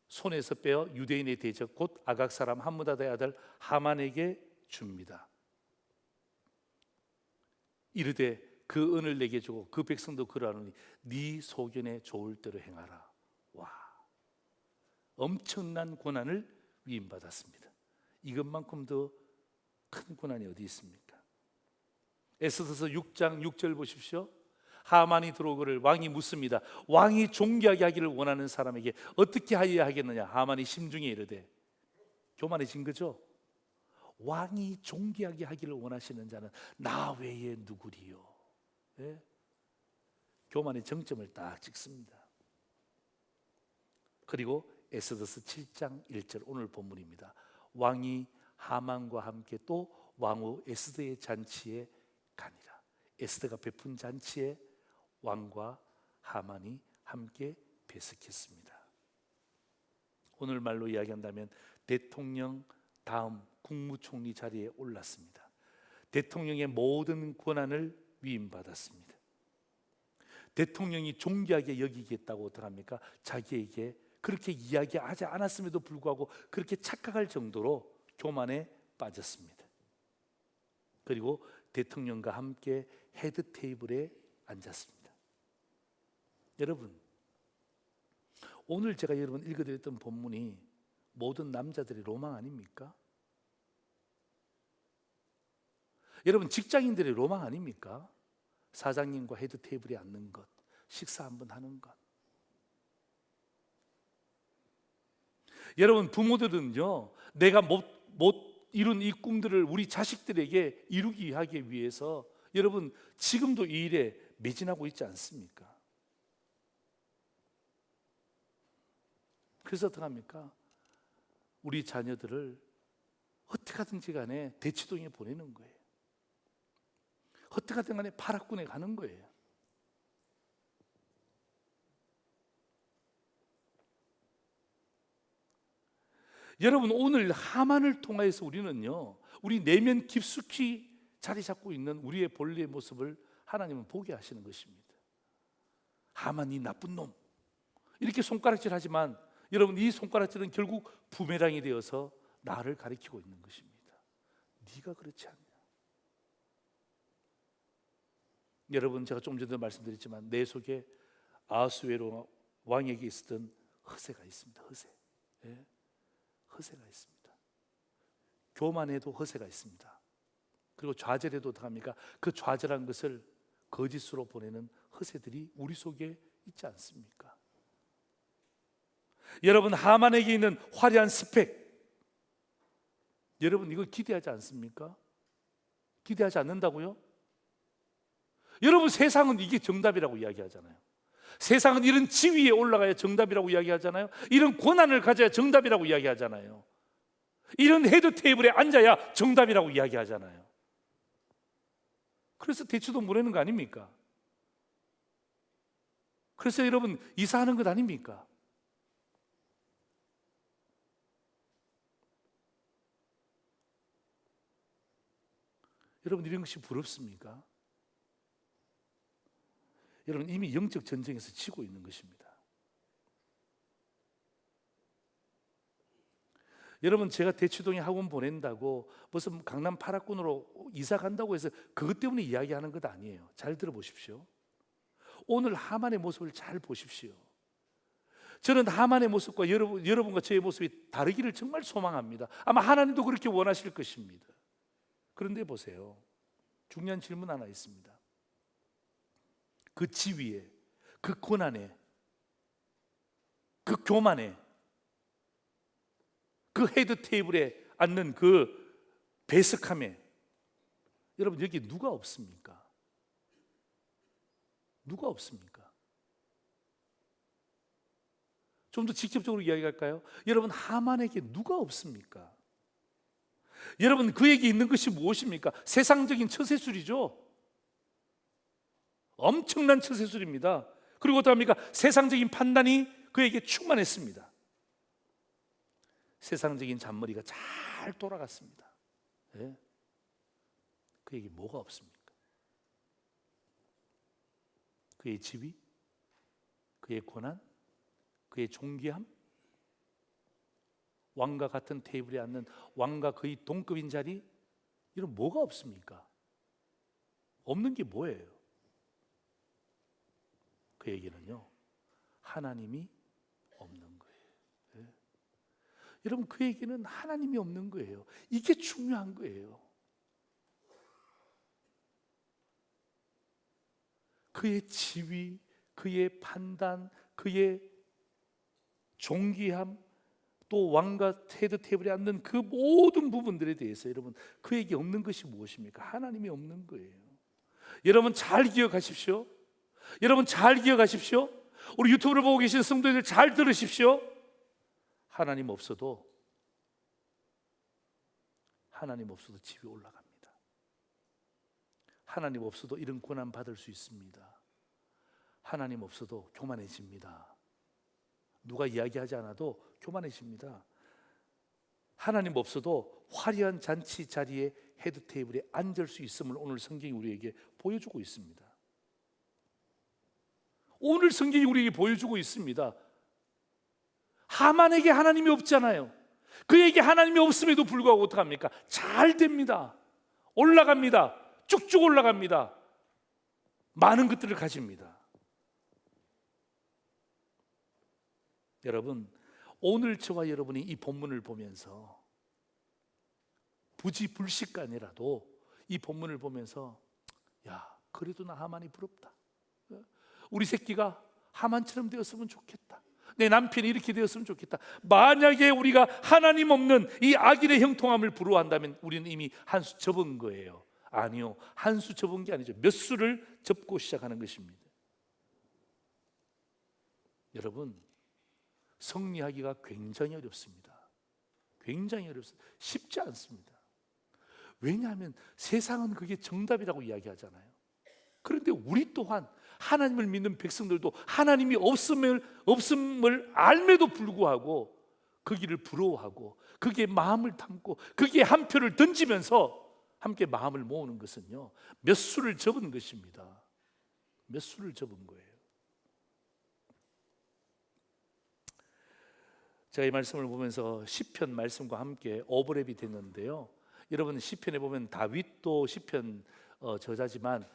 손에서 빼어 유대인의 대적 곧 아각 사람 함무다다의 아들 하만에게 줍니다. 이르되 그 은을 내게 주고 그 백성도 그러하노니 네 소견에 좋을 대로 행하라. 와, 엄청난 고난을 위임받았습니다. 이것만큼 더 큰 고난이 어디 있습니까? 에스더서 6장 6절 보십시오. 하만이 들어오기를 왕이 묻습니다. 왕이 존귀하게 하기를 원하는 사람에게 어떻게 하여야 하겠느냐? 하만이 심중에 이르되, 교만해진 거죠? 왕이 존귀하게 하기를 원하시는 자는 나 외에 누구리요? 예? 교만의 정점을 딱 찍습니다. 그리고 에스더서 7장 1절 오늘 본문입니다. 왕이 하만과 함께 또 왕후 에스더의 잔치에 가니라. 에스더가 베푼 잔치에 왕과 하만이 함께 배석했습니다. 오늘 말로 이야기한다면 대통령 다음 국무총리 자리에 올랐습니다. 대통령의 모든 권한을 위임받았습니다. 대통령이 존귀하게 여기겠다고 어떡합니까? 자기에게 그렇게 이야기하지 않았음에도 불구하고 그렇게 착각할 정도로 교만에 빠졌습니다. 그리고 대통령과 함께 헤드 테이블에 앉았습니다. 여러분, 오늘 제가 여러분 읽어드렸던 본문이 모든 남자들의 로망 아닙니까? 여러분 직장인들의 로망 아닙니까? 사장님과 헤드 테이블에 앉는 것, 식사 한번 하는 것. 여러분 부모들은요, 내가 못 이룬 이 꿈들을 우리 자식들에게 이루기 하기 위해서 여러분 지금도 이 일에 매진하고 있지 않습니까? 그래서 어떡합니까? 우리 자녀들을 어떻게 하든지 간에 대치동에 보내는 거예요. 어떻게 하든 간에 파락군에 가는 거예요. 여러분 오늘 하만을 통하여서 우리는요, 우리 내면 깊숙이 자리 잡고 있는 우리의 본래의 모습을 하나님은 보게 하시는 것입니다. 하만 이 나쁜 놈, 이렇게 손가락질하지만 여러분 이 손가락질은 결국 부메랑이 되어서 나를 가리키고 있는 것입니다. 네가 그렇지 않냐? 여러분 제가 좀 전에 말씀드렸지만 내 속에 아수에로 왕에게 있었던 허세가 있습니다. 허세. 예? 허세가 있습니다. 교만에도 허세가 있습니다. 그리고 좌절에도 어떡합니까? 그 좌절한 것을 거짓으로 보내는 허세들이 우리 속에 있지 않습니까? 여러분 하만에게 있는 화려한 스펙, 여러분 이거 기대하지 않습니까? 기대하지 않는다고요? 여러분 세상은 이게 정답이라고 이야기하잖아요. 세상은 이런 지위에 올라가야 정답이라고 이야기하잖아요. 이런 권한을 가져야 정답이라고 이야기하잖아요. 이런 헤드 테이블에 앉아야 정답이라고 이야기하잖아요. 그래서 대추도 모르는 거 아닙니까? 그래서 여러분 이사하는 것 아닙니까? 여러분 이런 것이 부럽습니까? 여러분 이미 영적 전쟁에서 지고 있는 것입니다. 여러분 제가 대치동에 학원 보낸다고 무슨 강남 8학군으로 이사 간다고 해서 그것 때문에 이야기하는 것 아니에요. 잘 들어보십시오. 오늘 하만의 모습을 잘 보십시오. 저는 하만의 모습과 여러분과 저의 모습이 다르기를 정말 소망합니다. 아마 하나님도 그렇게 원하실 것입니다. 그런데 보세요. 중요한 질문 하나 있습니다. 그 지위에, 그 고난에, 그 교만에, 그 헤드 테이블에 앉는 그 배석함에 여러분 여기 누가 없습니까? 누가 없습니까? 좀 더 직접적으로 이야기할까요? 여러분 하만에게 누가 없습니까? 여러분 그에게 있는 것이 무엇입니까? 세상적인 처세술이죠. 엄청난 처세술입니다. 그리고 어떡합니까? 세상적인 판단이 그에게 충만했습니다. 세상적인 잔머리가 잘 돌아갔습니다. 네? 그에게 뭐가 없습니까? 그의 지위, 그의 권한, 그의 존귀함, 왕과 같은 테이블에 앉는 왕과 거의 동급인 자리, 이런 뭐가 없습니까? 없는 게 뭐예요? 그에게는요 하나님이 없는 거예요. 네? 여러분 그에게는 하나님이 없는 거예요. 이게 중요한 거예요. 그의 지위, 그의 판단, 그의 존귀함, 또 왕과 헤드 테이블에 앉는 그 모든 부분들에 대해서 여러분 그에게 없는 것이 무엇입니까? 하나님이 없는 거예요. 여러분 잘 기억하십시오. 여러분 잘 기억하십시오. 우리 유튜브를 보고 계신 성도들 잘 들으십시오. 하나님 없어도 지위 올라갑니다. 하나님 없어도 이런 고난 받을 수 있습니다. 하나님 없어도 교만해집니다. 누가 이야기하지 않아도 교만해집니다. 하나님 없어도 화려한 잔치 자리에 헤드 테이블에 앉을 수 있음을 오늘 성경이 우리에게 보여주고 있습니다. 오늘 성경이 우리에게 보여주고 있습니다. 하만에게 하나님이 없잖아요. 그에게 하나님이 없음에도 불구하고 어떡합니까? 잘 됩니다. 올라갑니다. 쭉쭉 올라갑니다. 많은 것들을 가집니다. 여러분 오늘 저와 여러분이 이 본문을 보면서 부지불식간이라도 이 본문을 보면서 야 그래도 나 하만이 부럽다. 우리 새끼가 하만처럼 되었으면 좋겠다. 내 남편이 이렇게 되었으면 좋겠다. 만약에 우리가 하나님 없는 이 악인의 형통함을 부러워한다면 우리는 이미 한 수 접은 거예요. 아니요, 한 수 접은 게 아니죠. 몇 수를 접고 시작하는 것입니다. 여러분 승리하기가 굉장히 어렵습니다. 굉장히 어렵습니다. 쉽지 않습니다. 왜냐하면 세상은 그게 정답이라고 이야기하잖아요. 그런데 우리 또한 하나님을 믿는 백성들도 하나님이 없음을 알매도 불구하고 그 길을 부러워하고 거기에 마음을 담고 거기에 한 표를 던지면서 함께 마음을 모으는 것은요 몇 수를 접은 것입니다. 몇 수를 접은 거예요. 제가 이 말씀을 보면서 시편 말씀과 함께 오버랩이 됐는데요. 여러분 시편에 보면 다윗도 시편 저자지만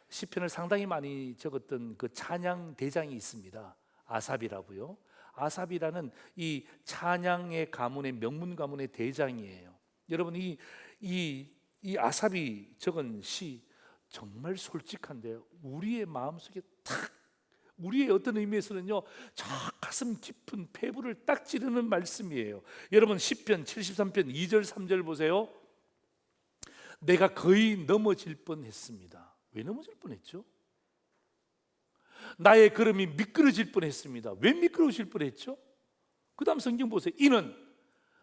시편을 상당히 많이 적었던 그 찬양 대장이 있습니다. 아삽이라고요. 아삽이라는 이 찬양의 가문의 명문 가문의 대장이에요. 여러분 이 아삽이 적은 시 정말 솔직한데요. 우리의 마음속에 탁 우리의 어떤 의미에서는요 저 가슴 깊은 폐부를 딱 찌르는 말씀이에요. 여러분 시편 73편 2절 3절 보세요. 내가 거의 넘어질 뻔했습니다. 왜 넘어질 뻔했죠? 나의 걸음이 미끄러질 뻔했습니다. 왜 미끄러질 뻔했죠? 그 다음 성경 보세요. 이는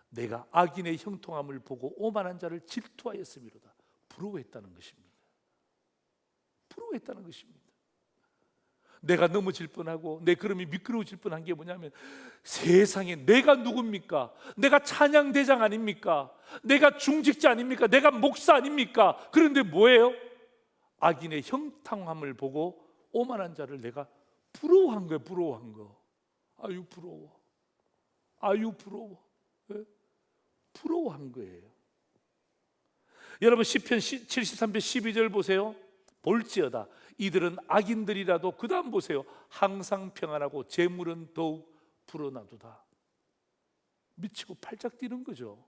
내가 악인의 형통함을 보고 오만한 자를 질투하였음이로다. 부러워했다는 것입니다. 부러워했다는 것입니다. 내가 넘어질 뻔하고 내 걸음이 미끄러워질 뻔한 게 뭐냐면, 세상에 내가 누굽니까? 내가 찬양대장 아닙니까? 내가 중직자 아닙니까? 내가 목사 아닙니까? 그런데 뭐예요? 악인의 형통함을 보고 오만한 자를 내가 부러워한 거예요. 부러워한 거. 아유 부러워. 아유 부러워. 네? 부러워한 거예요. 여러분 시편 73편 12절 보세요. 볼지어다 이들은 악인들이라도, 그 다음 보세요. 항상 평안하고 재물은 더욱 불어나도다. 미치고 팔짝 뛰는 거죠.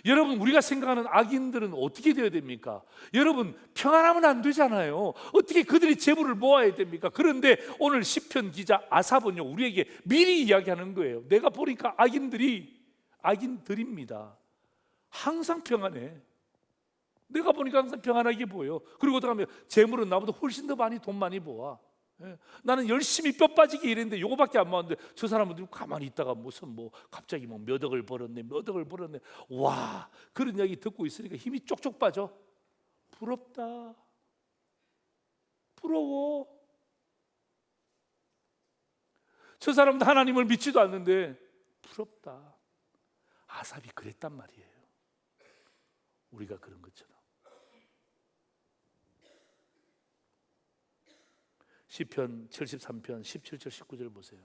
여러분, 우리가 생각하는 악인들은 어떻게 되어야 됩니까? 여러분, 평안하면 안 되잖아요. 어떻게 그들이 재물을 모아야 됩니까? 그런데 오늘 시편 기자 아삽은요, 우리에게 미리 이야기하는 거예요. 내가 보니까 악인들입니다. 항상 평안해. 내가 보니까 항상 평안하게 보여. 그리고 들어가면 재물은 나보다 훨씬 더 많이 돈 많이 모아. 나는 열심히 뼈 빠지게 일했는데 요거밖에 안 모았는데 저 사람은 가만히 있다가 무슨 갑자기 몇 억을 벌었네, 몇 억을 벌었네. 와, 그런 이야기 듣고 있으니까 힘이 쪽쪽 빠져. 부럽다. 부러워. 저 사람도 하나님을 믿지도 않는데 부럽다. 아삽이 그랬단 말이에요. 우리가 그런 것처럼. 시편 73편 17절 19절 보세요.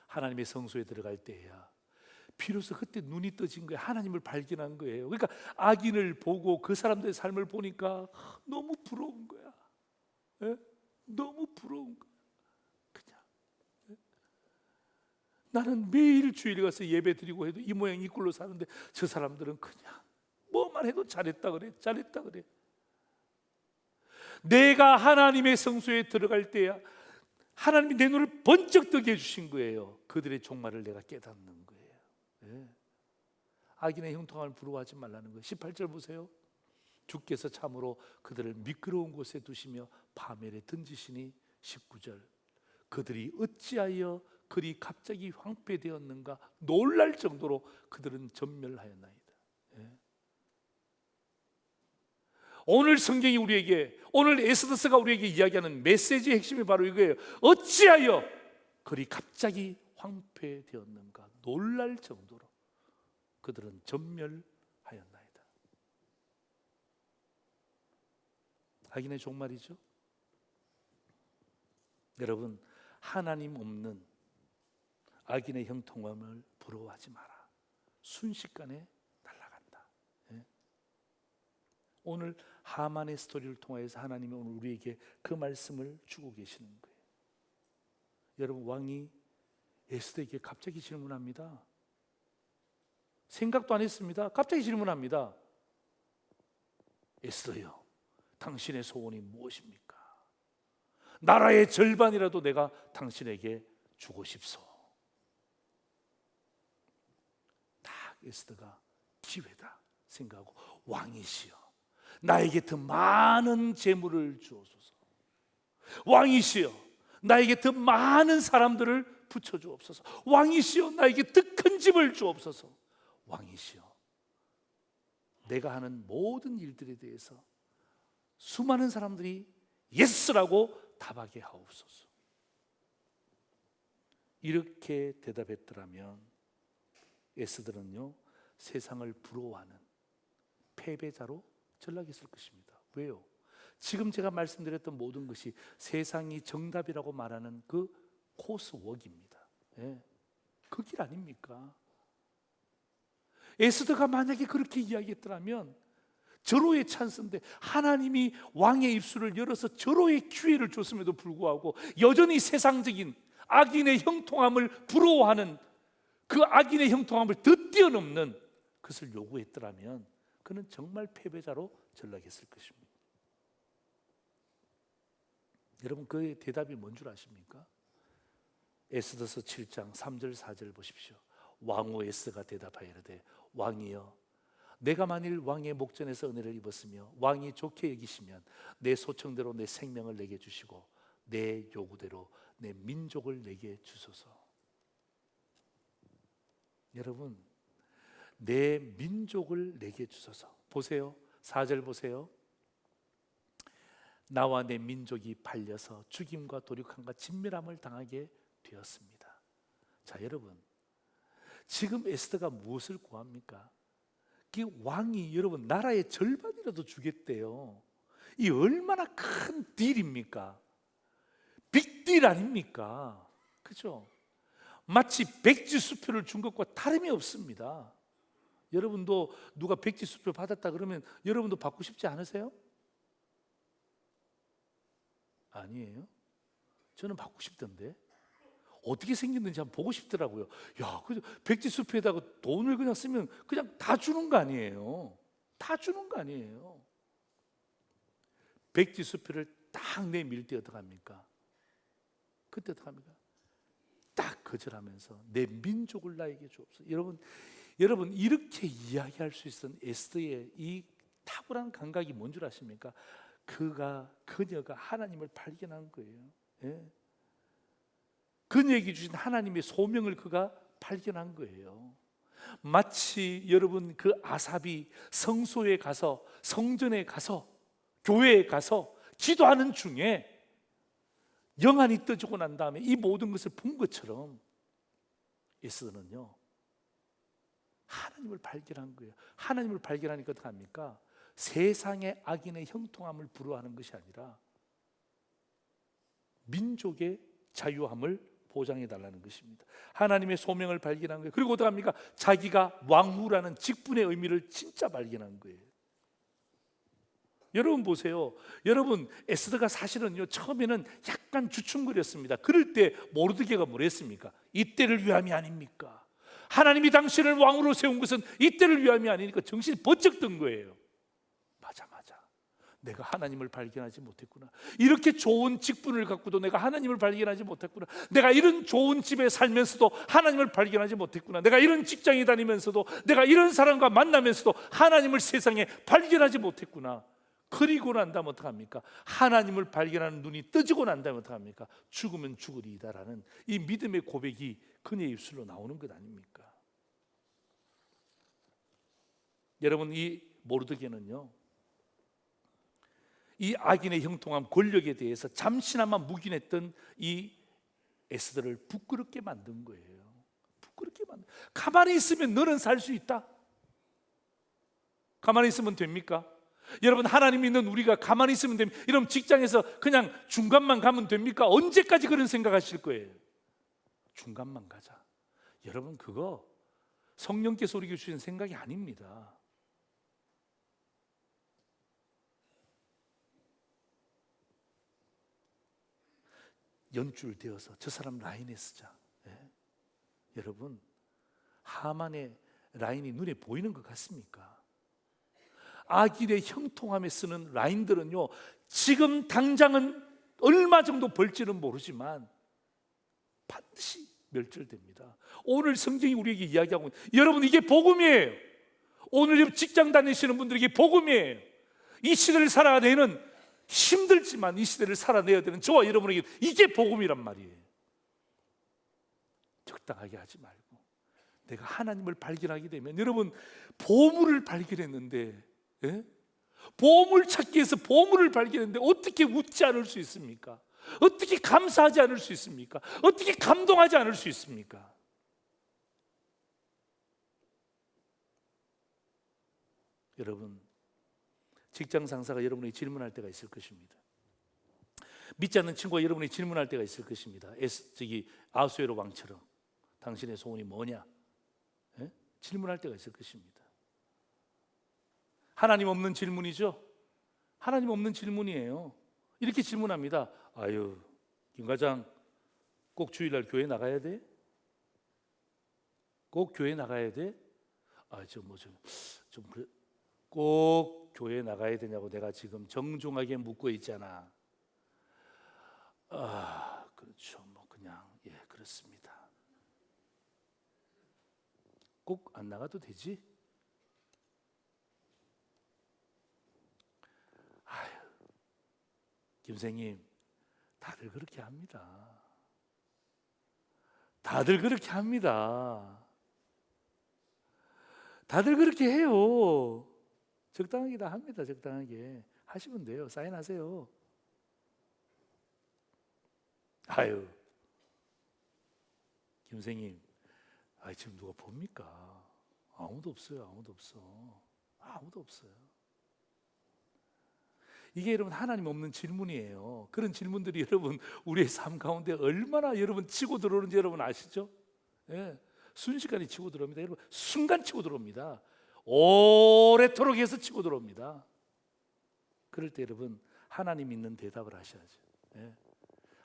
하나님의 성소에 들어갈 때야 비로소 그때 눈이 떠진 거예요. 하나님을 발견한 거예요. 그러니까 악인을 보고 그 사람들의 삶을 보니까 너무 부러운 거야. 예? 너무 부러운 거야. 그냥 나는 매일 주일에 가서 예배 드리고 해도 이 모양 이 꼴로 사는데 저 사람들은 그냥 뭐만 해도 잘했다 그래, 잘했다 그래. 내가 하나님의 성소에 들어갈 때야 하나님이 내 눈을 번쩍 뜨게 해주신 거예요. 그들의 종말을 내가 깨닫는 거예요. 네. 악인의 형통함을 부러워하지 말라는 거예요. 18절 보세요. 주께서 참으로 그들을 미끄러운 곳에 두시며 파멸에 던지시니. 19절 그들이 어찌하여 그리 갑자기 황폐되었는가 놀랄 정도로 그들은 전멸하였나이다. 네. 오늘 성경이 우리에게, 오늘 에스더서가 우리에게 이야기하는 메시지의 핵심이 바로 이거예요. 어찌하여 그리 갑자기 황폐되었는가 놀랄 정도로 그들은 전멸하였나이다. 악인의 종말이죠. 여러분, 하나님 없는 악인의 형통함을 부러워하지 마라. 순식간에 날아간다. 오늘 하만의 스토리를 통해서 하나님이 오늘 우리에게 그 말씀을 주고 계시는 거예요. 여러분, 왕이 에스더에게 갑자기 질문합니다. 생각도 안 했습니다. 갑자기 질문합니다. 에스더요, 당신의 소원이 무엇입니까? 나라의 절반이라도 내가 당신에게 주고 싶소. 딱 에스더가 기회다 생각하고, 왕이시여 나에게 더 많은 재물을 주옵소서. 왕이시여 나에게 더 많은 사람들을 붙여주옵소서. 왕이시여 나에게 더 큰 집을 주옵소서. 왕이시여 내가 하는 모든 일들에 대해서 수많은 사람들이 예스라고 답하게 하옵소서. 이렇게 대답했더라면 에스더는요 세상을 부러워하는 패배자로 전락했을 것입니다. 왜요? 지금 제가 말씀드렸던 모든 것이 세상이 정답이라고 말하는 그 코스웍입니다. 그 길 아닙니까? 에스더가 만약에 그렇게 이야기했더라면 절호의 찬스인데 하나님이 왕의 입술을 열어서 절호의 기회를 줬음에도 불구하고 여전히 세상적인 악인의 형통함을 부러워하는 그 악인의 형통함을 더 뛰어넘는 것을 요구했더라면 그는 정말 패배자로 전락했을 것입니다. 여러분, 그의 대답이 뭔 줄 아십니까? 에스더서 7장 3절 4절 보십시오. 왕후 에스더가 대답하여 이르되 왕이여 내가 만일 왕의 목전에서 은혜를 입었으며 왕이 좋게 여기시면 내 소청대로 내 생명을 내게 주시고 내 요구대로 내 민족을 내게 주소서. 여러분, 내 민족을 내게 주소서. 보세요. 4절 보세요. 나와 내 민족이 팔려서 죽임과 도륙함과 진멸함을 당하게 되었습니다. 자, 여러분, 지금 에스더가 무엇을 구합니까? 그 왕이 여러분 나라의 절반이라도 주겠대요. 이 얼마나 큰 딜입니까? 빅딜 아닙니까? 그죠? 마치 백지수표를 준 것과 다름이 없습니다. 여러분도 누가 백지수표 받았다 그러면 여러분도 받고 싶지 않으세요? 아니에요? 저는 받고 싶던데. 어떻게 생겼는지 한번 보고 싶더라고요. 야, 그 백지수표에다가 돈을 그냥 쓰면 그냥 다 주는 거 아니에요? 다 주는 거 아니에요? 백지수표를 딱 내밀 때 어떡합니까? 그때 어떡합니까? 딱 거절하면서 내 민족을 나에게 주옵소서. 여러분 이렇게 이야기할 수 있었던 에스더의 이 탁월한 감각이 뭔 줄 아십니까? 그녀가 하나님을 발견한 거예요. 예? 그녀에게 주신 하나님의 소명을 그가 발견한 거예요. 마치 여러분 그 아삽이 성소에 가서, 성전에 가서, 교회에 가서 기도하는 중에 영안이 떠지고 난 다음에 이 모든 것을 본 것처럼 에스더는요 하나님을 발견한 거예요. 하나님을 발견하니까 어떻게 합니까? 세상의 악인의 형통함을 부러워하는 것이 아니라 민족의 자유함을 보장해 달라는 것입니다. 하나님의 소명을 발견한 거예요. 그리고 어떻게 합니까? 자기가 왕후라는 직분의 의미를 진짜 발견한 거예요. 여러분 보세요. 여러분 에스더가 사실은요 처음에는 약간 주춤거렸습니다. 그럴 때 모르드게가 뭐랬습니까? 이때를 위함이 아닙니까? 하나님이 당신을 왕으로 세운 것은 이때를 위함이 아니니까 정신이 번쩍 든 거예요. 맞아. 내가 하나님을 발견하지 못했구나. 이렇게 좋은 직분을 갖고도 내가 하나님을 발견하지 못했구나. 내가 이런 좋은 집에 살면서도 하나님을 발견하지 못했구나. 내가 이런 직장에 다니면서도, 내가 이런 사람과 만나면서도 하나님을 세상에 발견하지 못했구나. 그리고 난 다음에 어떡합니까? 하나님을 발견하는 눈이 떠지고 난 다음에 어떡합니까? 죽으면 죽으리이다라는 이 믿음의 고백이 그녀의 입술로 나오는 것 아닙니까? 여러분 이 모르드게는요 이 악인의 형통함, 권력에 대해서 잠시나마 묵인했던 이 에스더를 부끄럽게 만든 거예요. 부끄럽게 만든. 가만히 있으면 너는 살 수 있다. 가만히 있으면 됩니까? 여러분 하나님 믿는 우리가 가만히 있으면 됩니까? 이러면 직장에서 그냥 중간만 가면 됩니까? 언제까지 그런 생각하실 거예요? 중간만 가자. 여러분 그거 성령께서 우리에게 주신 생각이 아닙니다. 연줄되어서 저 사람 라인에 쓰자. 예? 여러분 하만의 라인이 눈에 보이는 것 같습니까? 악인의 형통함에 쓰는 라인들은요 지금 당장은 얼마 정도 벌지는 모르지만 반드시 멸절됩니다. 오늘 성경이 우리에게 이야기하고 여러분 이게 복음이에요. 오늘 직장 다니시는 분들에게 복음이에요. 이 시대를 살아내는 힘들지만 이 시대를 살아내야 되는 저와 여러분에게 이게 복음이란 말이에요. 적당하게 하지 말고 내가 하나님을 발견하게 되면 여러분 보물을 발견했는데 예? 보물 찾기 위해서 보물을 발견했는데 어떻게 웃지 않을 수 있습니까? 어떻게 감사하지 않을 수 있습니까? 어떻게 감동하지 않을 수 있습니까? 여러분 직장 상사가 여러분에게 질문할 때가 있을 것입니다. 믿지 않는 친구가 여러분에게 질문할 때가 있을 것입니다. 아수에로 왕처럼 당신의 소원이 뭐냐? 예? 질문할 때가 있을 것입니다. 하나님 없는 질문이죠. 하나님 없는 질문이에요. 이렇게 질문합니다. 아유, 김 과장 꼭 주일날 교회 나가야 돼? 꼭 교회 나가야 돼? 좀 그래. 꼭 교회 나가야 되냐고 내가 지금 정중하게 묻고 있잖아. 그렇죠. 그냥 그렇습니다. 꼭 안 나가도 되지? 김 선생님 다들 그렇게 합니다. 다들 그렇게 합니다. 다들 그렇게 해요. 적당하게 다 합니다. 적당하게 하시면 돼요. 사인하세요. 아유, 김생님, 지금 누가 봅니까? 아무도 없어요. 아무도 없어. 아무도 없어요. 이게 여러분 하나님 없는 질문이에요. 그런 질문들이 여러분 우리의 삶 가운데 얼마나 여러분 치고 들어오는지 여러분 아시죠? 예, 순식간에 치고 들어옵니다. 여러분 순간 치고 들어옵니다. 오래도록 해서 치고 들어옵니다. 그럴 때 여러분 하나님 있는 대답을 하셔야죠. 예.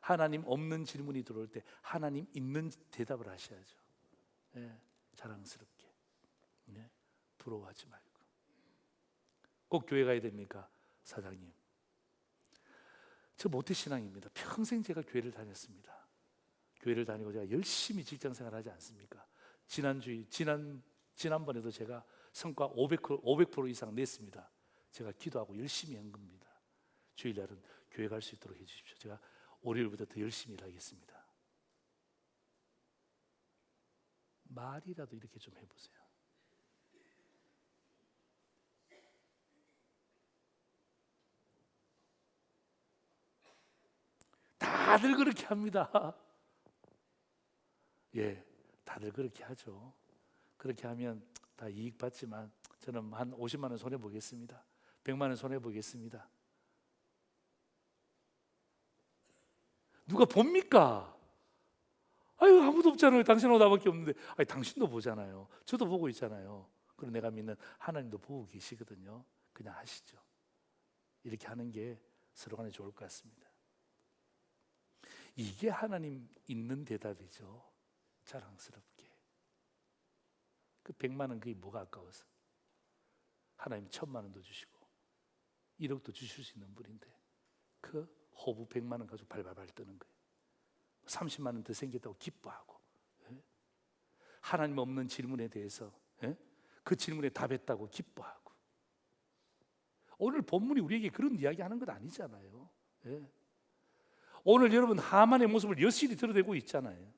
하나님 없는 질문이 들어올 때 하나님 있는 대답을 하셔야죠. 예, 자랑스럽게. 예, 부러워하지 말고. 꼭 교회 가야 됩니까? 사장님, 저 모태신앙입니다. 평생 제가 교회를 다녔습니다. 교회를 다니고 제가 열심히 직장생활 하지 않습니까? 지난번에도 제가 성과 500% 이상 냈습니다. 제가 기도하고 열심히 한 겁니다. 주일날은 교회 갈 수 있도록 해주십시오. 제가 월요일부터 더 열심히 일하겠습니다. 말이라도 이렇게 좀 해보세요. 다들 그렇게 합니다. 예, 다들 그렇게 하죠. 그렇게 하면 다 이익 받지만 저는 한 50만 원 손해 보겠습니다. 100만 원 손해 보겠습니다. 누가 봅니까? 아유, 아무도 없잖아요. 당신하고 나밖에 없는데. 아니, 당신도 보잖아요. 저도 보고 있잖아요. 그리고 내가 믿는 하나님도 보고 계시거든요. 그냥 하시죠. 이렇게 하는 게 서로 간에 좋을 것 같습니다. 이게 하나님 있는 대답이죠. 자랑스럽게. 그 100만 원 그게 뭐가 아까워서. 하나님 1000만 원도 주시고 1억도 주실 수 있는 분인데 그 호부 100만 원 가지고 발발발 뜨는 거예요. 30만 원 더 생겼다고 기뻐하고. 예? 하나님 없는 질문에 대해서 그 질문에 답했다고 기뻐하고. 오늘 본문이 우리에게 그런 이야기 하는 것 아니잖아요. 예? 오늘 여러분 하만의 모습을 여실히 드러내고 있잖아요.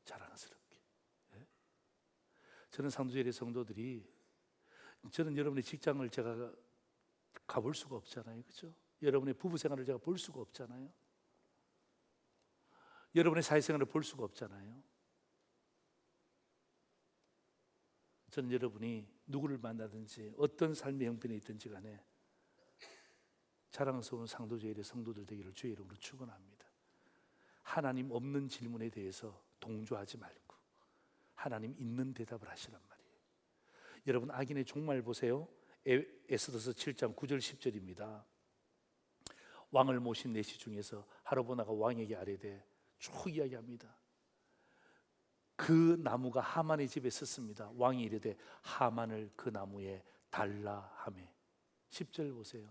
자랑스럽게. 예? 저는 상도제일의 성도들이, 저는 여러분의 직장을 제가 가볼 수가 없잖아요. 그렇죠? 여러분의 부부 생활을 제가 볼 수가 없잖아요. 여러분의 사회생활을 볼 수가 없잖아요. 저는 여러분이 누구를 만나든지 어떤 삶의 형편에 있든지 간에 자랑스러운 상도제일의 성도들 되기를 주의 이름으로 축원합니다. 하나님 없는 질문에 대해서 동조하지 말고 하나님 있는 대답을 하시란 말이에요. 여러분 악인의 종말 보세요. 에스더서 7장 9절 10절입니다. 왕을 모신 내시 중에서 하르보나가 왕에게 아뢰되 쭉 이야기합니다. 그 나무가 하만의 집에 있었습니다. 왕이 이르되 하만을 그 나무에 달라 하매. 10절 보세요.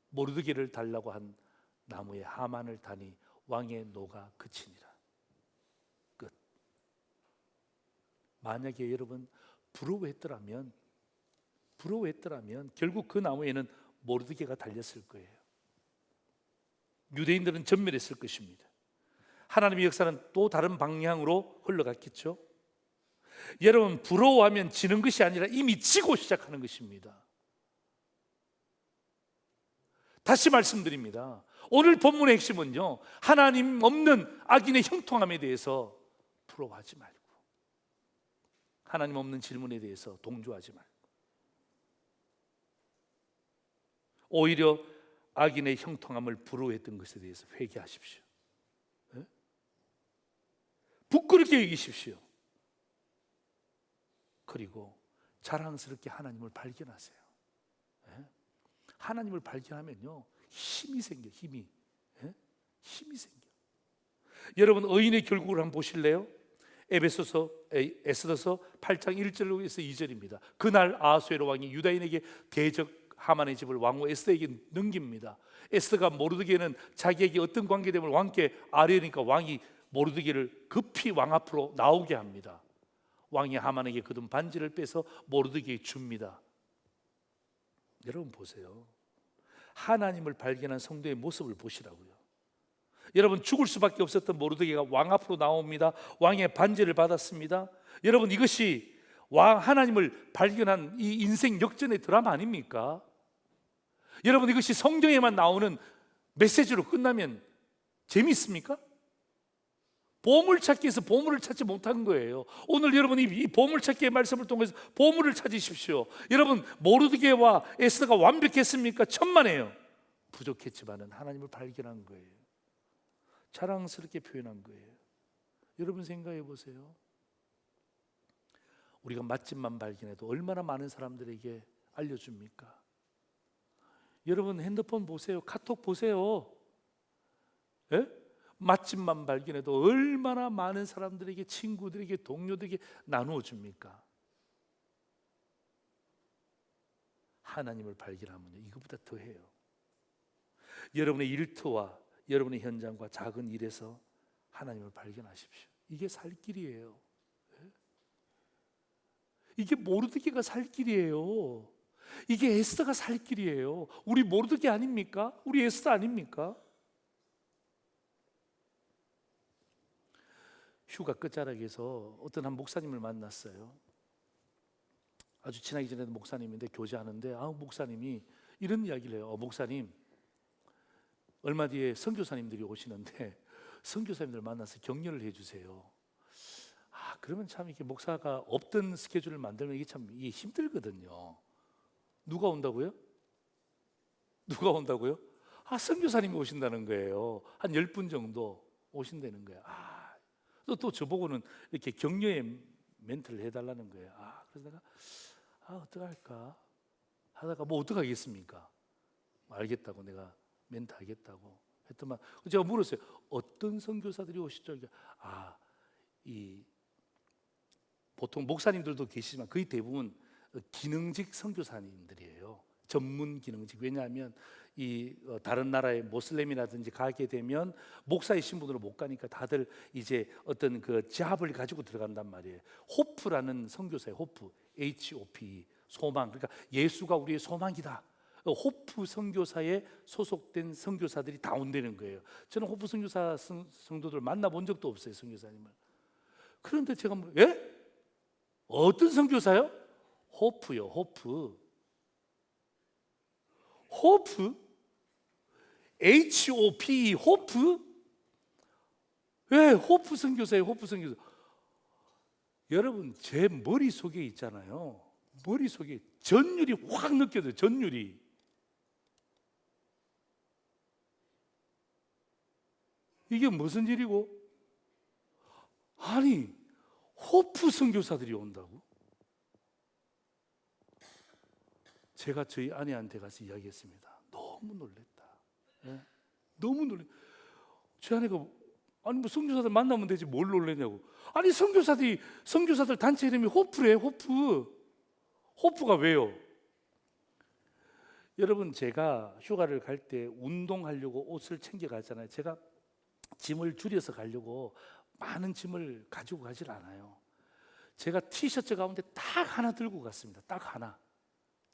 모르드게를 달라고 한 나무에 하만을 다니 왕의 노가 그치니라. 끝. 만약에 여러분 부러워했더라면 결국 그 나무에는 모르드게가 달렸을 거예요. 유대인들은 전멸했을 것입니다. 하나님의 역사는 또 다른 방향으로 흘러갔겠죠. 여러분 부러워하면 지는 것이 아니라 이미 지고 시작하는 것입니다. 다시 말씀드립니다. 오늘 본문의 핵심은요, 하나님 없는 악인의 형통함에 대해서 부러워하지 말고 하나님 없는 질문에 대해서 동조하지 말고 오히려 악인의 형통함을 부러워했던 것에 대해서 회개하십시오. 네? 부끄럽게 여기십시오. 그리고 자랑스럽게 하나님을 발견하세요. 네? 하나님을 발견하면요 힘이 생겨. 힘이 생겨. 여러분 의인의 결국을 한번 보실래요? 에스더서 8장 1절에서 2절입니다. 그날 아수에로 왕이 유다인에게 대적 하만의 집을 왕후 에스더에게 넘깁니다. 에스더가 모르드게는 자기에게 어떤 관계됨을 왕께 아뢰니까 왕이 모르드게를 급히 왕 앞으로 나오게 합니다. 왕이 하만에게 거둔 반지를 빼서 모르드게에게 줍니다. 여러분 보세요. 하나님을 발견한 성도의 모습을 보시라고요. 여러분 죽을 수밖에 없었던 모르드게가 왕 앞으로 나옵니다. 왕의 반지를 받았습니다. 여러분 이것이 하나님을 발견한 이 인생 역전의 드라마 아닙니까? 여러분 이것이 성경에만 나오는 메시지로 끝나면 재미있습니까? 보물찾기에서 보물을 찾지 못한 거예요. 오늘 여러분이 이 보물찾기의 말씀을 통해서 보물을 찾으십시오. 여러분 모르드게와 에스더가 완벽했습니까? 천만에요. 부족했지만은 하나님을 발견한 거예요. 자랑스럽게 표현한 거예요. 여러분 생각해 보세요. 우리가 맛집만 발견해도 얼마나 많은 사람들에게 알려줍니까? 여러분 핸드폰 보세요. 카톡 보세요. 예? 맛집만 발견해도 얼마나 많은 사람들에게, 친구들에게, 동료들에게 나누어 줍니까? 하나님을 발견하면요 이것보다 더해요. 여러분의 일터와 여러분의 현장과 작은 일에서 하나님을 발견하십시오. 이게 살 길이에요. 이게 모르드게가 살 길이에요. 이게 에스더가 살 길이에요. 우리 모르드게 아닙니까? 우리 에스더 아닙니까? 휴가 끝자락에서 어떤 한 목사님을 만났어요. 아주 친하기 전에도 목사님인데 교제하는데 목사님이 이런 이야기를 해요. 목사님, 얼마 뒤에 선교사님들이 오시는데 선교사님들 만나서 격려를 해주세요. 그러면 참 이렇게 목사가 없던 스케줄을 만들면 이게 힘들거든요. 누가 온다고요? 누가 온다고요? 선교사님이 오신다는 거예요. 한 10분 정도 오신다는 거예요. 또 저보고는 이렇게 격려의 멘트를 해달라는 거예요. 그래서 내가 어떡할까 하다가 어떡하겠습니까? 알겠다고 내가 멘트 하겠다고 했더만 제가 물었어요. 어떤 선교사들이 오시죠? 보통 목사님들도 계시지만 거의 대부분 기능직 선교사님들이에요. 전문 기능직. 왜냐하면 다른 나라의 모슬렘이라든지 가게 되면 목사의 신분으로 못 가니까 다들 이제 어떤 그 잡을 가지고 들어간단 말이에요. 호프라는 선교사예요. 호프, HOP, 소망. 그러니까 예수가 우리의 소망이다. 호프 선교사에 소속된 선교사들이 다 온다는 거예요. 저는 호프 선교사 성도들 만나본 적도 없어요. 선교사님을. 그런데 제가 어떤 선교사요? 호프요. 호프. HOP 호프? 왜 호프 선교사예요? 호프 선교사. 여러분 제 머릿속에 있잖아요. 머릿속에 전율이 확 느껴져요. 전율이. 이게 무슨 일이고? 호프 선교사들이 온다고? 제가 저희 아내한테 가서 이야기했습니다. 너무 놀랬다. 너무 놀래. 제 아내가 선교사들 만나면 되지 뭘 놀랬냐고. 선교사들 단체 이름이 호프래. 호프가 왜요? 여러분 제가 휴가를 갈 때 운동하려고 옷을 챙겨 가잖아요. 제가 짐을 줄여서 가려고 많은 짐을 가지고 가질 않아요. 제가 티셔츠 가운데 딱 하나 들고 갔습니다. 딱 하나.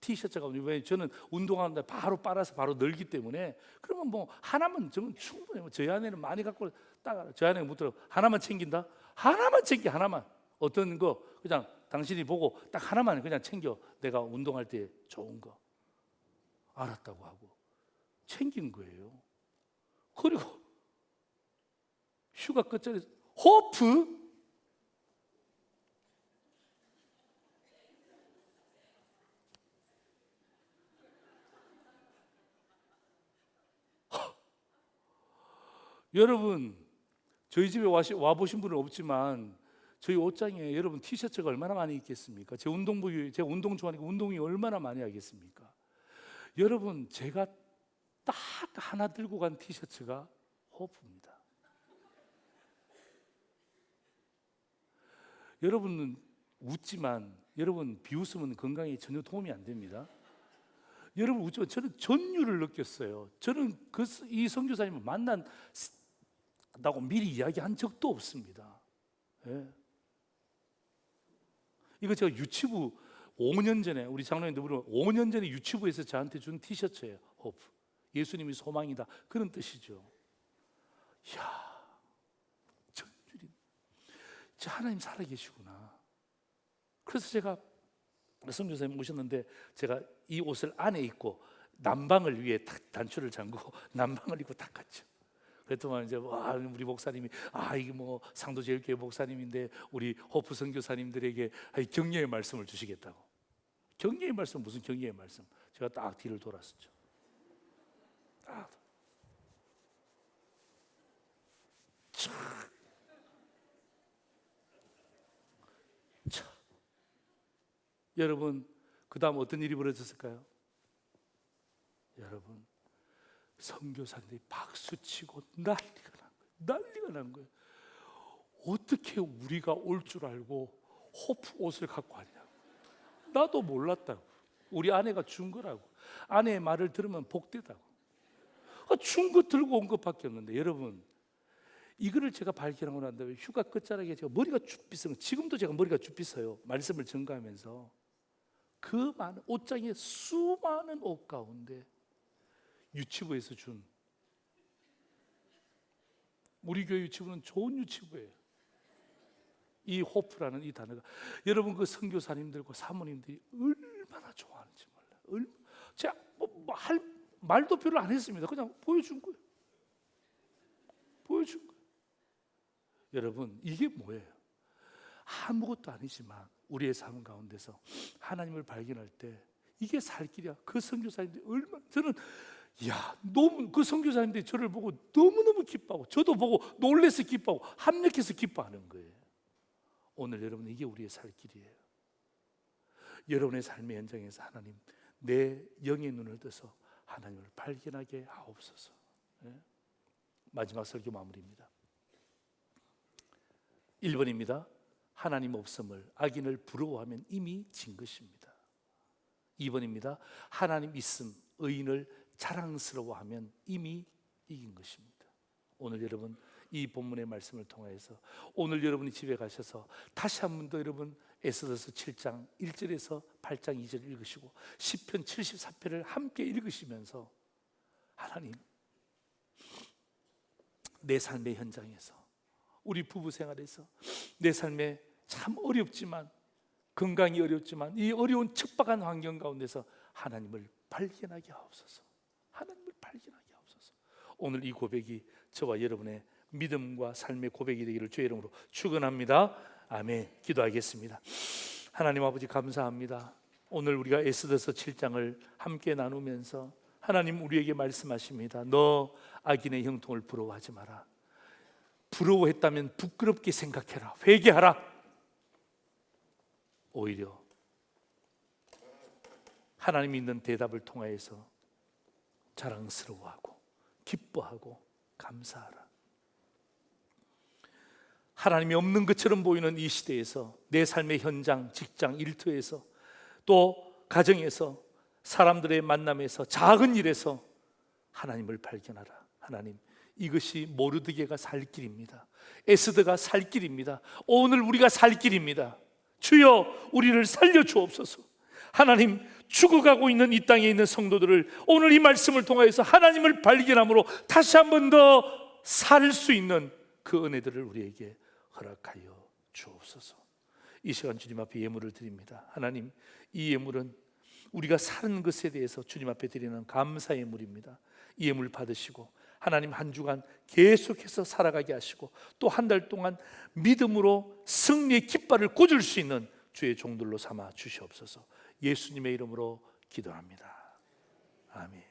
티셔츠 가운데. 왜? 저는 운동하는데 바로 빨아서 바로 널기 때문에. 그러면 하나만 저는 충분해요. 저희 아내는 많이 갖고 저희 아내가 묻더라. 하나만 챙긴다? 하나만 챙겨. 하나만. 어떤 거 그냥 당신이 보고 딱 하나만 그냥 챙겨. 내가 운동할 때 좋은 거. 알았다고 하고 챙긴 거예요. 그리고 휴가 끝자리에 호프? 여러분 저희 집에 와보신 분은 없지만 저희 옷장에 여러분 티셔츠가 얼마나 많이 있겠습니까? 제 운동 좋아하니까 운동이 얼마나 많이 하겠습니까? 여러분 제가 딱 하나 들고 간 티셔츠가 호프입니다. 여러분은 웃지만 여러분 비웃으면 건강에 전혀 도움이 안 됩니다. 여러분 웃지만 저는 전율을 느꼈어요. 저는 이 선교사님을 만난다고 미리 이야기한 적도 없습니다. 이거 제가 유치부 5년 전에 우리 장로님들 부르면 5년 전에 유치부에서 저한테 준 티셔츠예요. 호프. 예수님이 소망이다. 그런 뜻이죠. 이야, 전줄이. 하나님 살아계시구나. 그래서 제가 선교사님 오셨는데 제가 이 옷을 안에 입고 난방을 위해 단추를 잠그고 난방을 입고 딱 갔죠. 그랬더니 이제 우리 목사님이 이게 뭐 상도제일교회 목사님인데 우리 호프 선교사님들에게 격려의 말씀을 주시겠다고. 격려의 말씀, 무슨 격려의 말씀? 제가 딱 뒤를 돌았었죠. 여러분, 그 다음 어떤 일이 벌어졌을까요? 여러분, 선교사님들이 박수치고 난리가 난 거예요. 어떻게 우리가 올 줄 알고 호프 옷을 갖고 왔냐고. 나도 몰랐다고. 우리 아내가 준 거라고. 아내의 말을 들으면 복되다고. 준 거 들고 온 것밖에 없는데, 여러분, 이거를 제가 발견하고 난 다음에 휴가 끝자락에 제가 머리가 쭈빗어요. 지금도 제가 머리가 쭈빗어요. 말씀을 전가하면서 그 많은 옷장에 수많은 옷 가운데 유치부에서 준, 우리 교회 유치부는 좋은 유치부예요. 이 호프라는 이 단어가, 여러분 그 선교사님들과 사모님들이 얼마나 좋아하는지 몰라요. 제가 할 말도 별로 안 했습니다. 그냥 보여준 거예요. 보여준 거예요. 여러분, 이게 뭐예요? 아무것도 아니지만 우리의 삶 가운데서 하나님을 발견할 때 이게 살 길이야. 그 선교사님들이 얼마나, 저는 너무 그 선교사님들이 저를 보고 너무너무 기뻐하고, 저도 보고 놀래서 기뻐하고 합력해서 기뻐하는 거예요. 오늘 여러분, 이게 우리의 살 길이에요. 여러분의 삶의 현장에서 하나님, 내 영의 눈을 떠서 하나님을 발견하게 하옵소서. 마지막 설교 마무리입니다. 1번입니다. 하나님 없음을, 악인을 부러워하면 이미 진 것입니다. 2번입니다. 하나님 있음, 의인을 자랑스러워하면 이미 이긴 것입니다. 오늘 여러분, 이 본문의 말씀을 통해서 오늘 여러분이 집에 가셔서 다시 한 번 더 여러분 에스더서 7장 1절에서 8장 2절 읽으시고 시편 74편을 함께 읽으시면서, 하나님, 내 삶의 현장에서, 우리 부부 생활에서, 내 삶에 참 어렵지만, 건강이 어렵지만 이 어려운 척박한 환경 가운데서 하나님을 발견하게 하옵소서. 하나님을 발견하게 하옵소서. 오늘 이 고백이 저와 여러분의 믿음과 삶의 고백이 되기를 주의 이름으로 축원합니다. 아멘. 기도하겠습니다. 하나님 아버지, 감사합니다. 오늘 우리가 에스더서 7장을 함께 나누면서 하나님 우리에게 말씀하십니다. 너 악인의 형통을 부러워하지 마라. 부러워했다면 부끄럽게 생각해라. 회개하라. 오히려 하나님이 있는 대답을 통하여서 자랑스러워하고 기뻐하고 감사하라. 하나님이 없는 것처럼 보이는 이 시대에서, 내 삶의 현장, 직장, 일터에서, 또 가정에서, 사람들의 만남에서, 작은 일에서 하나님을 발견하라. 하나님, 이것이 모르드게가 살 길입니다. 에스더가 살 길입니다. 오늘 우리가 살 길입니다. 주여, 우리를 살려 주옵소서. 하나님, 죽어가고 있는 이 땅에 있는 성도들을 오늘 이 말씀을 통해서 하나님을 발견함으로 다시 한 번 더 살 수 있는 그 은혜들을 우리에게 허락하여 주옵소서. 이 시간 주님 앞에 예물을 드립니다. 하나님, 이 예물은 우리가 사는 것에 대해서 주님 앞에 드리는 감사 예물입니다. 이 예물 받으시고 하나님, 한 주간 계속해서 살아가게 하시고 또 한 달 동안 믿음으로 승리의 깃발을 꽂을 수 있는 주의 종들로 삼아 주시옵소서. 예수님의 이름으로 기도합니다. 아멘.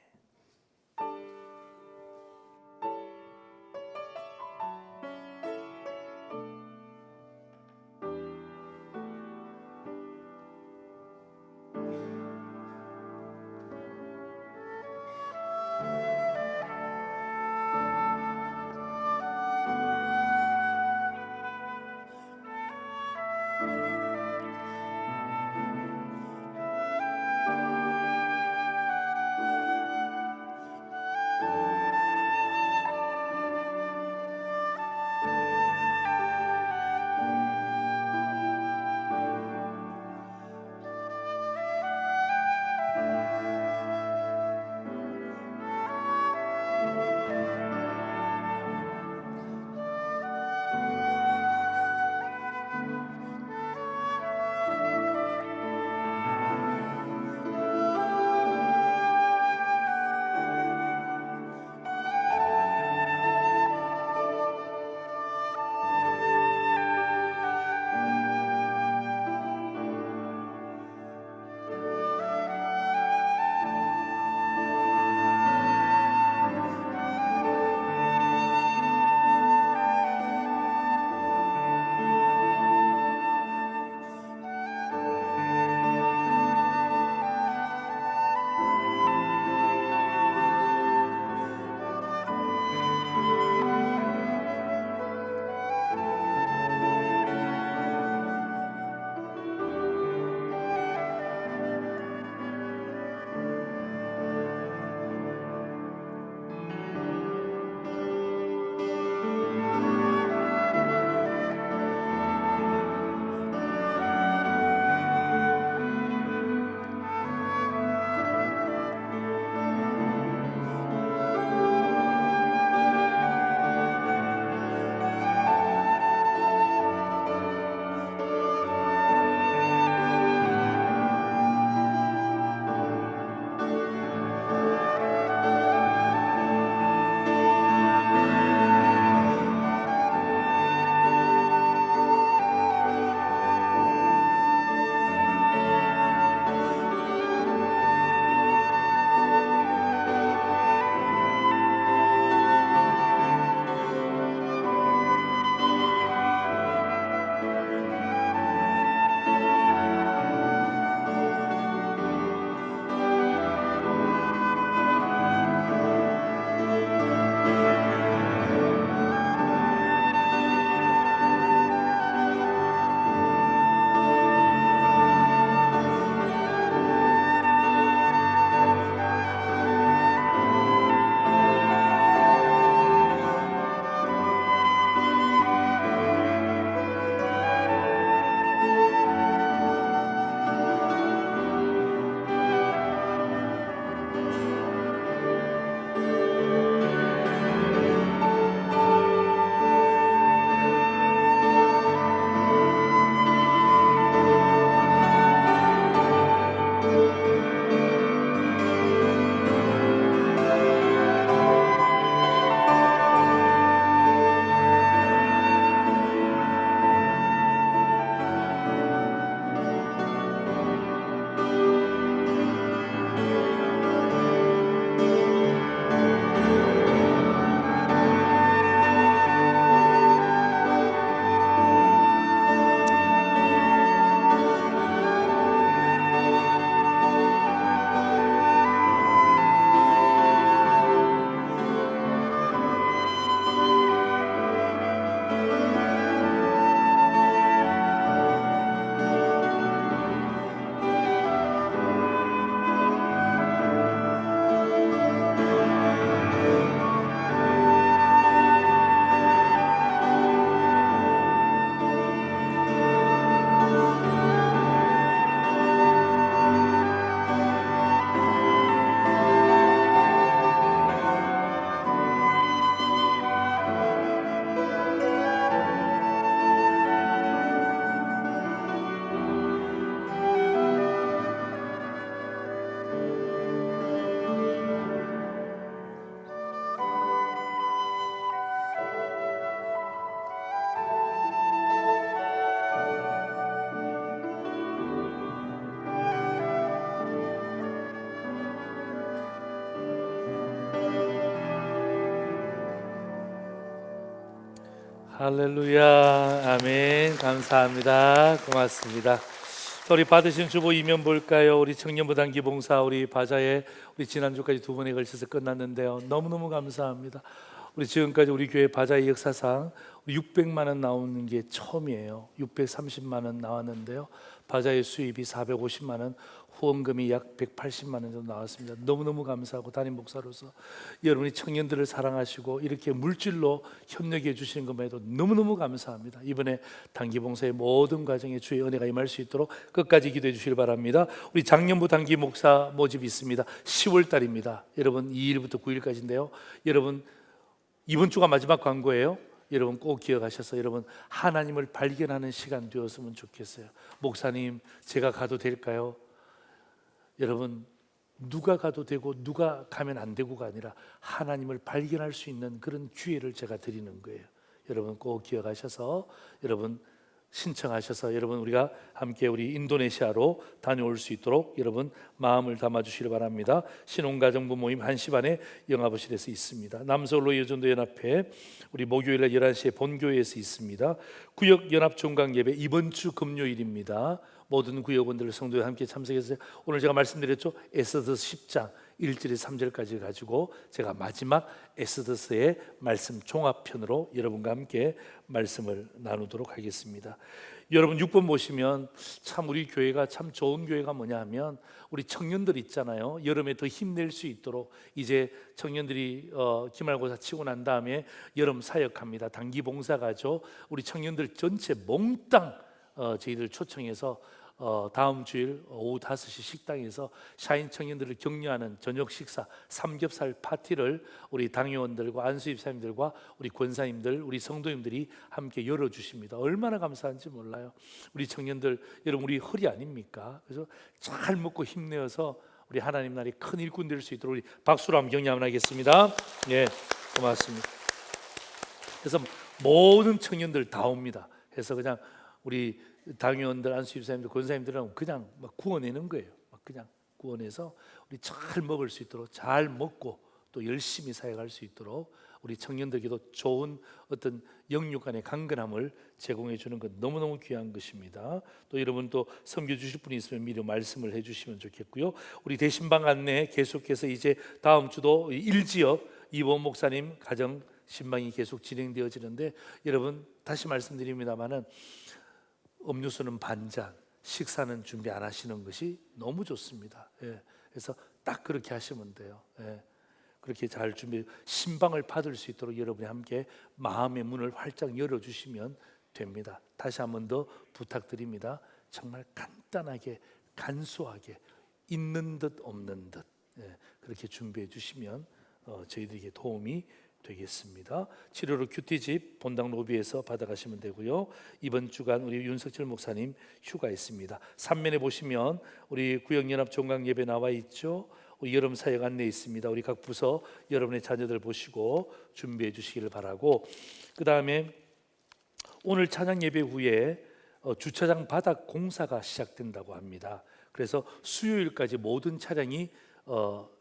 할렐루야. 아멘. 감사합니다. 고맙습니다. 자, 우리 받으신 주보 이면 볼까요? 우리 청년부 단기 봉사 우리 바자에 우리 지난주까지 두 번에 걸쳐서 끝났는데요. 너무너무 감사합니다. 우리 지금까지 우리 교회 바자의 역사상 600만 원 나오는 게 처음이에요. 630만 원 나왔는데요. 바자의 수입이 450만 원, 후원금이 약 180만 원 정도 나왔습니다. 너무너무 감사하고 담임 목사로서 여러분이 청년들을 사랑하시고 이렇게 물질로 협력해 주시는 것만 해도 너무너무 감사합니다. 이번에 단기 봉사의 모든 과정에 주의 은혜가 임할 수 있도록 끝까지 기도해 주시길 바랍니다. 우리 작년부 단기 목사 모집이 있습니다. 10월 달입니다. 여러분 2일부터 9일까지인데요. 여러분 이번 주가 마지막 광고예요. 여러분 꼭 기억하셔서 여러분 하나님을 발견하는 시간 되었으면 좋겠어요. 목사님 제가 가도 될까요? 여러분 누가 가도 되고 누가 가면 안 되고가 아니라 하나님을 발견할 수 있는 그런 기회를 제가 드리는 거예요. 여러분 꼭 기억하셔서 여러분 신청하셔서 여러분 우리가 함께 우리 인도네시아로 다녀올 수 있도록 여러분 마음을 담아주시기 바랍니다. 신혼가정부 모임 1시 반에 영화부실에서 있습니다. 남서울로 여전도 연합회 우리 목요일 날 11시에 본교회에서 있습니다. 구역 연합 종강 예배 이번 주 금요일입니다. 모든 구역원들 성도에 함께 참석해서 오늘 제가 말씀드렸죠. 에스더서 10장 1절에서 3절까지 가지고 제가 마지막 에스더서의 말씀 종합편으로 여러분과 함께 말씀을 나누도록 하겠습니다. 여러분 6번 보시면 참 우리 교회가 참 좋은 교회가 뭐냐 하면 우리 청년들 있잖아요. 여름에 더 힘낼 수 있도록 이제 청년들이 기말고사 치고 난 다음에 여름 사역합니다. 단기 봉사가죠. 우리 청년들 전체 몽땅 저희들 초청해서 다음 주일 오후 5시 식당에서 샤인 청년들을 격려하는 저녁 식사 삼겹살 파티를 우리 당회원들과 안수집사님들과 우리 권사님들 우리 성도님들이 함께 열어주십니다. 얼마나 감사한지 몰라요. 우리 청년들 여러분 우리 허리 아닙니까? 그래서 잘 먹고 힘내어서 우리 하나님 나라의 큰 일꾼 될 수 있도록 우리 박수로 한번 격려 한번 하겠습니다. 예, 고맙습니다. 그래서 모든 청년들 다 옵니다. 그래서 그냥 우리 당회원들, 안수집사님들, 권사님들은 그냥 막 구워내는 거예요. 막 그냥 구워내서 우리 잘 먹을 수 있도록 잘 먹고 또 열심히 사역할 수 있도록 우리 청년들에게도 좋은 어떤 영육 간의 강건함을 제공해 주는 것 너무너무 귀한 것입니다. 또 여러분 또 섬겨 주실 분이 있으면 미리 말씀을 해 주시면 좋겠고요. 우리 대신방 안내 계속해서 이제 다음 주도 1지역 이보 목사님 가정 신방이 계속 진행되어지는데 여러분 다시 말씀드립니다마는 음료수는 반잔, 식사는 준비 안 하시는 것이 너무 좋습니다. 예, 그래서 딱 그렇게 하시면 돼요. 예, 그렇게 잘 준비, 신방을 받을 수 있도록 여러분이 함께 마음의 문을 활짝 열어주시면 됩니다. 다시 한 번 더 부탁드립니다. 정말 간단하게, 간소하게, 있는 듯 없는 듯 그렇게 준비해 주시면 저희들에게 도움이 되겠습니다. 치료로 큐티집 본당 로비에서 받아가시면 되고요. 이번 주간 우리 윤석철 목사님 휴가 있습니다. 3면에 보시면 우리 구역연합 종강 예배 나와 있죠. 우리 여름 사역 안내 있습니다. 우리 각 부서 여러분의 자녀들 보시고 준비해 주시기를 바라고, 그 다음에 오늘 찬양 예배 후에 주차장 바닥 공사가 시작된다고 합니다. 그래서 수요일까지 모든 차량이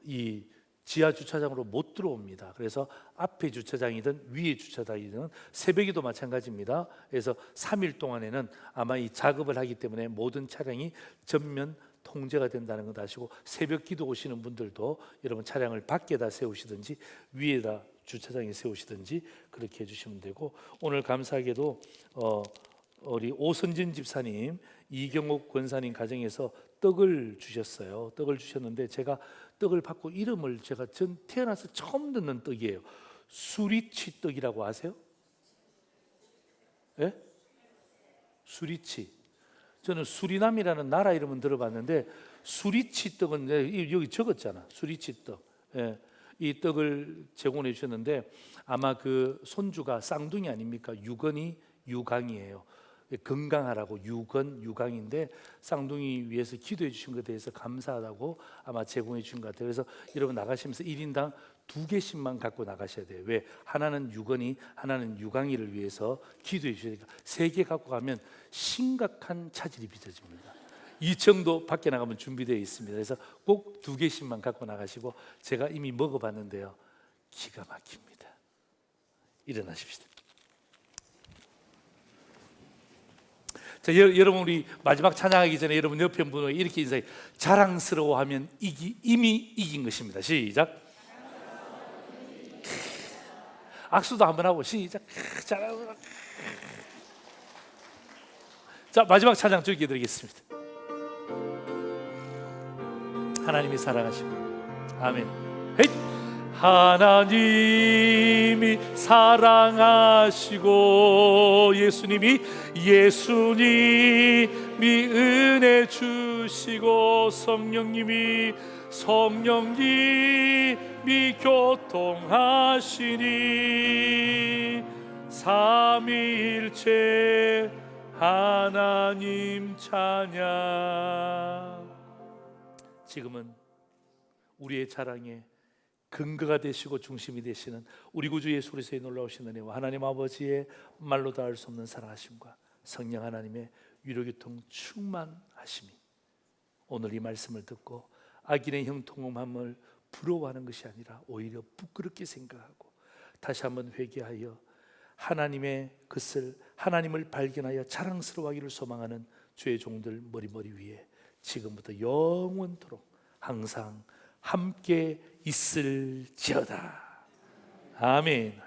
이 지하 주차장으로 못 들어옵니다. 그래서 앞에 주차장이든 위에 주차장이든 새벽에도 마찬가지입니다. 그래서 3일 동안에는 아마 이 작업을 하기 때문에 모든 차량이 전면 통제가 된다는 것 아시고 새벽 기도 오시는 분들도 여러분 차량을 밖에다 세우시든지 위에다 주차장에 세우시든지 그렇게 해주시면 되고, 오늘 감사하게도 우리 오선진 집사님, 이경옥 권사님 가정에서 떡을 주셨어요. 떡을 주셨는데 제가 떡을 받고 이름을 제가 전 태어나서 처음 듣는 떡이에요. 수리치 떡이라고 아세요? 예? 수리치. 저는 수리남이라는 나라 이름은 들어봤는데 수리치 떡은 여기 적었잖아. 수리치 떡. 예. 이 떡을 제공해 주셨는데 아마 그 손주가 쌍둥이 아닙니까? 유건이 유강이에요. 건강하라고 유건 유강인데 쌍둥이 위해서 기도해 주신 것에 대해서 감사하다고 아마 제공해 주신 것 같아요. 그래서 여러분 나가시면서 1인당 2개씩만 갖고 나가셔야 돼요. 왜? 하나는 유건이, 하나는 유강이를 위해서 기도해 주시니까 3개 갖고 가면 심각한 차질이 빚어집니다. 2층도 밖에 나가면 준비되어 있습니다. 그래서 꼭 2개씩만 갖고 나가시고, 제가 이미 먹어봤는데요, 기가 막힙니다. 일어나십시다. 자, 여러분 우리 마지막 찬양하기 전에 여러분 옆에 분에게 이렇게 인사해. 자랑스러워하면 이미 이긴 것입니다. 시작. 악수도 한번 하고 시작. 자랑. 자, 마지막 찬양 주께 드리겠습니다. 하나님이 사랑하시고 아멘. 헤이. 하나님이 사랑하시고 예수님이 은혜 주시고 성령님이 교통하시니 삼위일체 하나님 찬양. 지금은 우리의 자랑에 근거가 되시고 중심이 되시는 우리 구주 예수 그리스도의 놀라우신 은혜와 하나님 아버지의 말로 닿을 수 없는 사랑하심과 성령 하나님의 위로교통 충만하심이 오늘 이 말씀을 듣고 악인의 형통함을 부러워하는 것이 아니라 오히려 부끄럽게 생각하고 다시 한번 회개하여 하나님을 발견하여 자랑스러워하기를 소망하는 주의 종들 머리 위에 지금부터 영원토록 항상 함께 있을지어다. 아멘.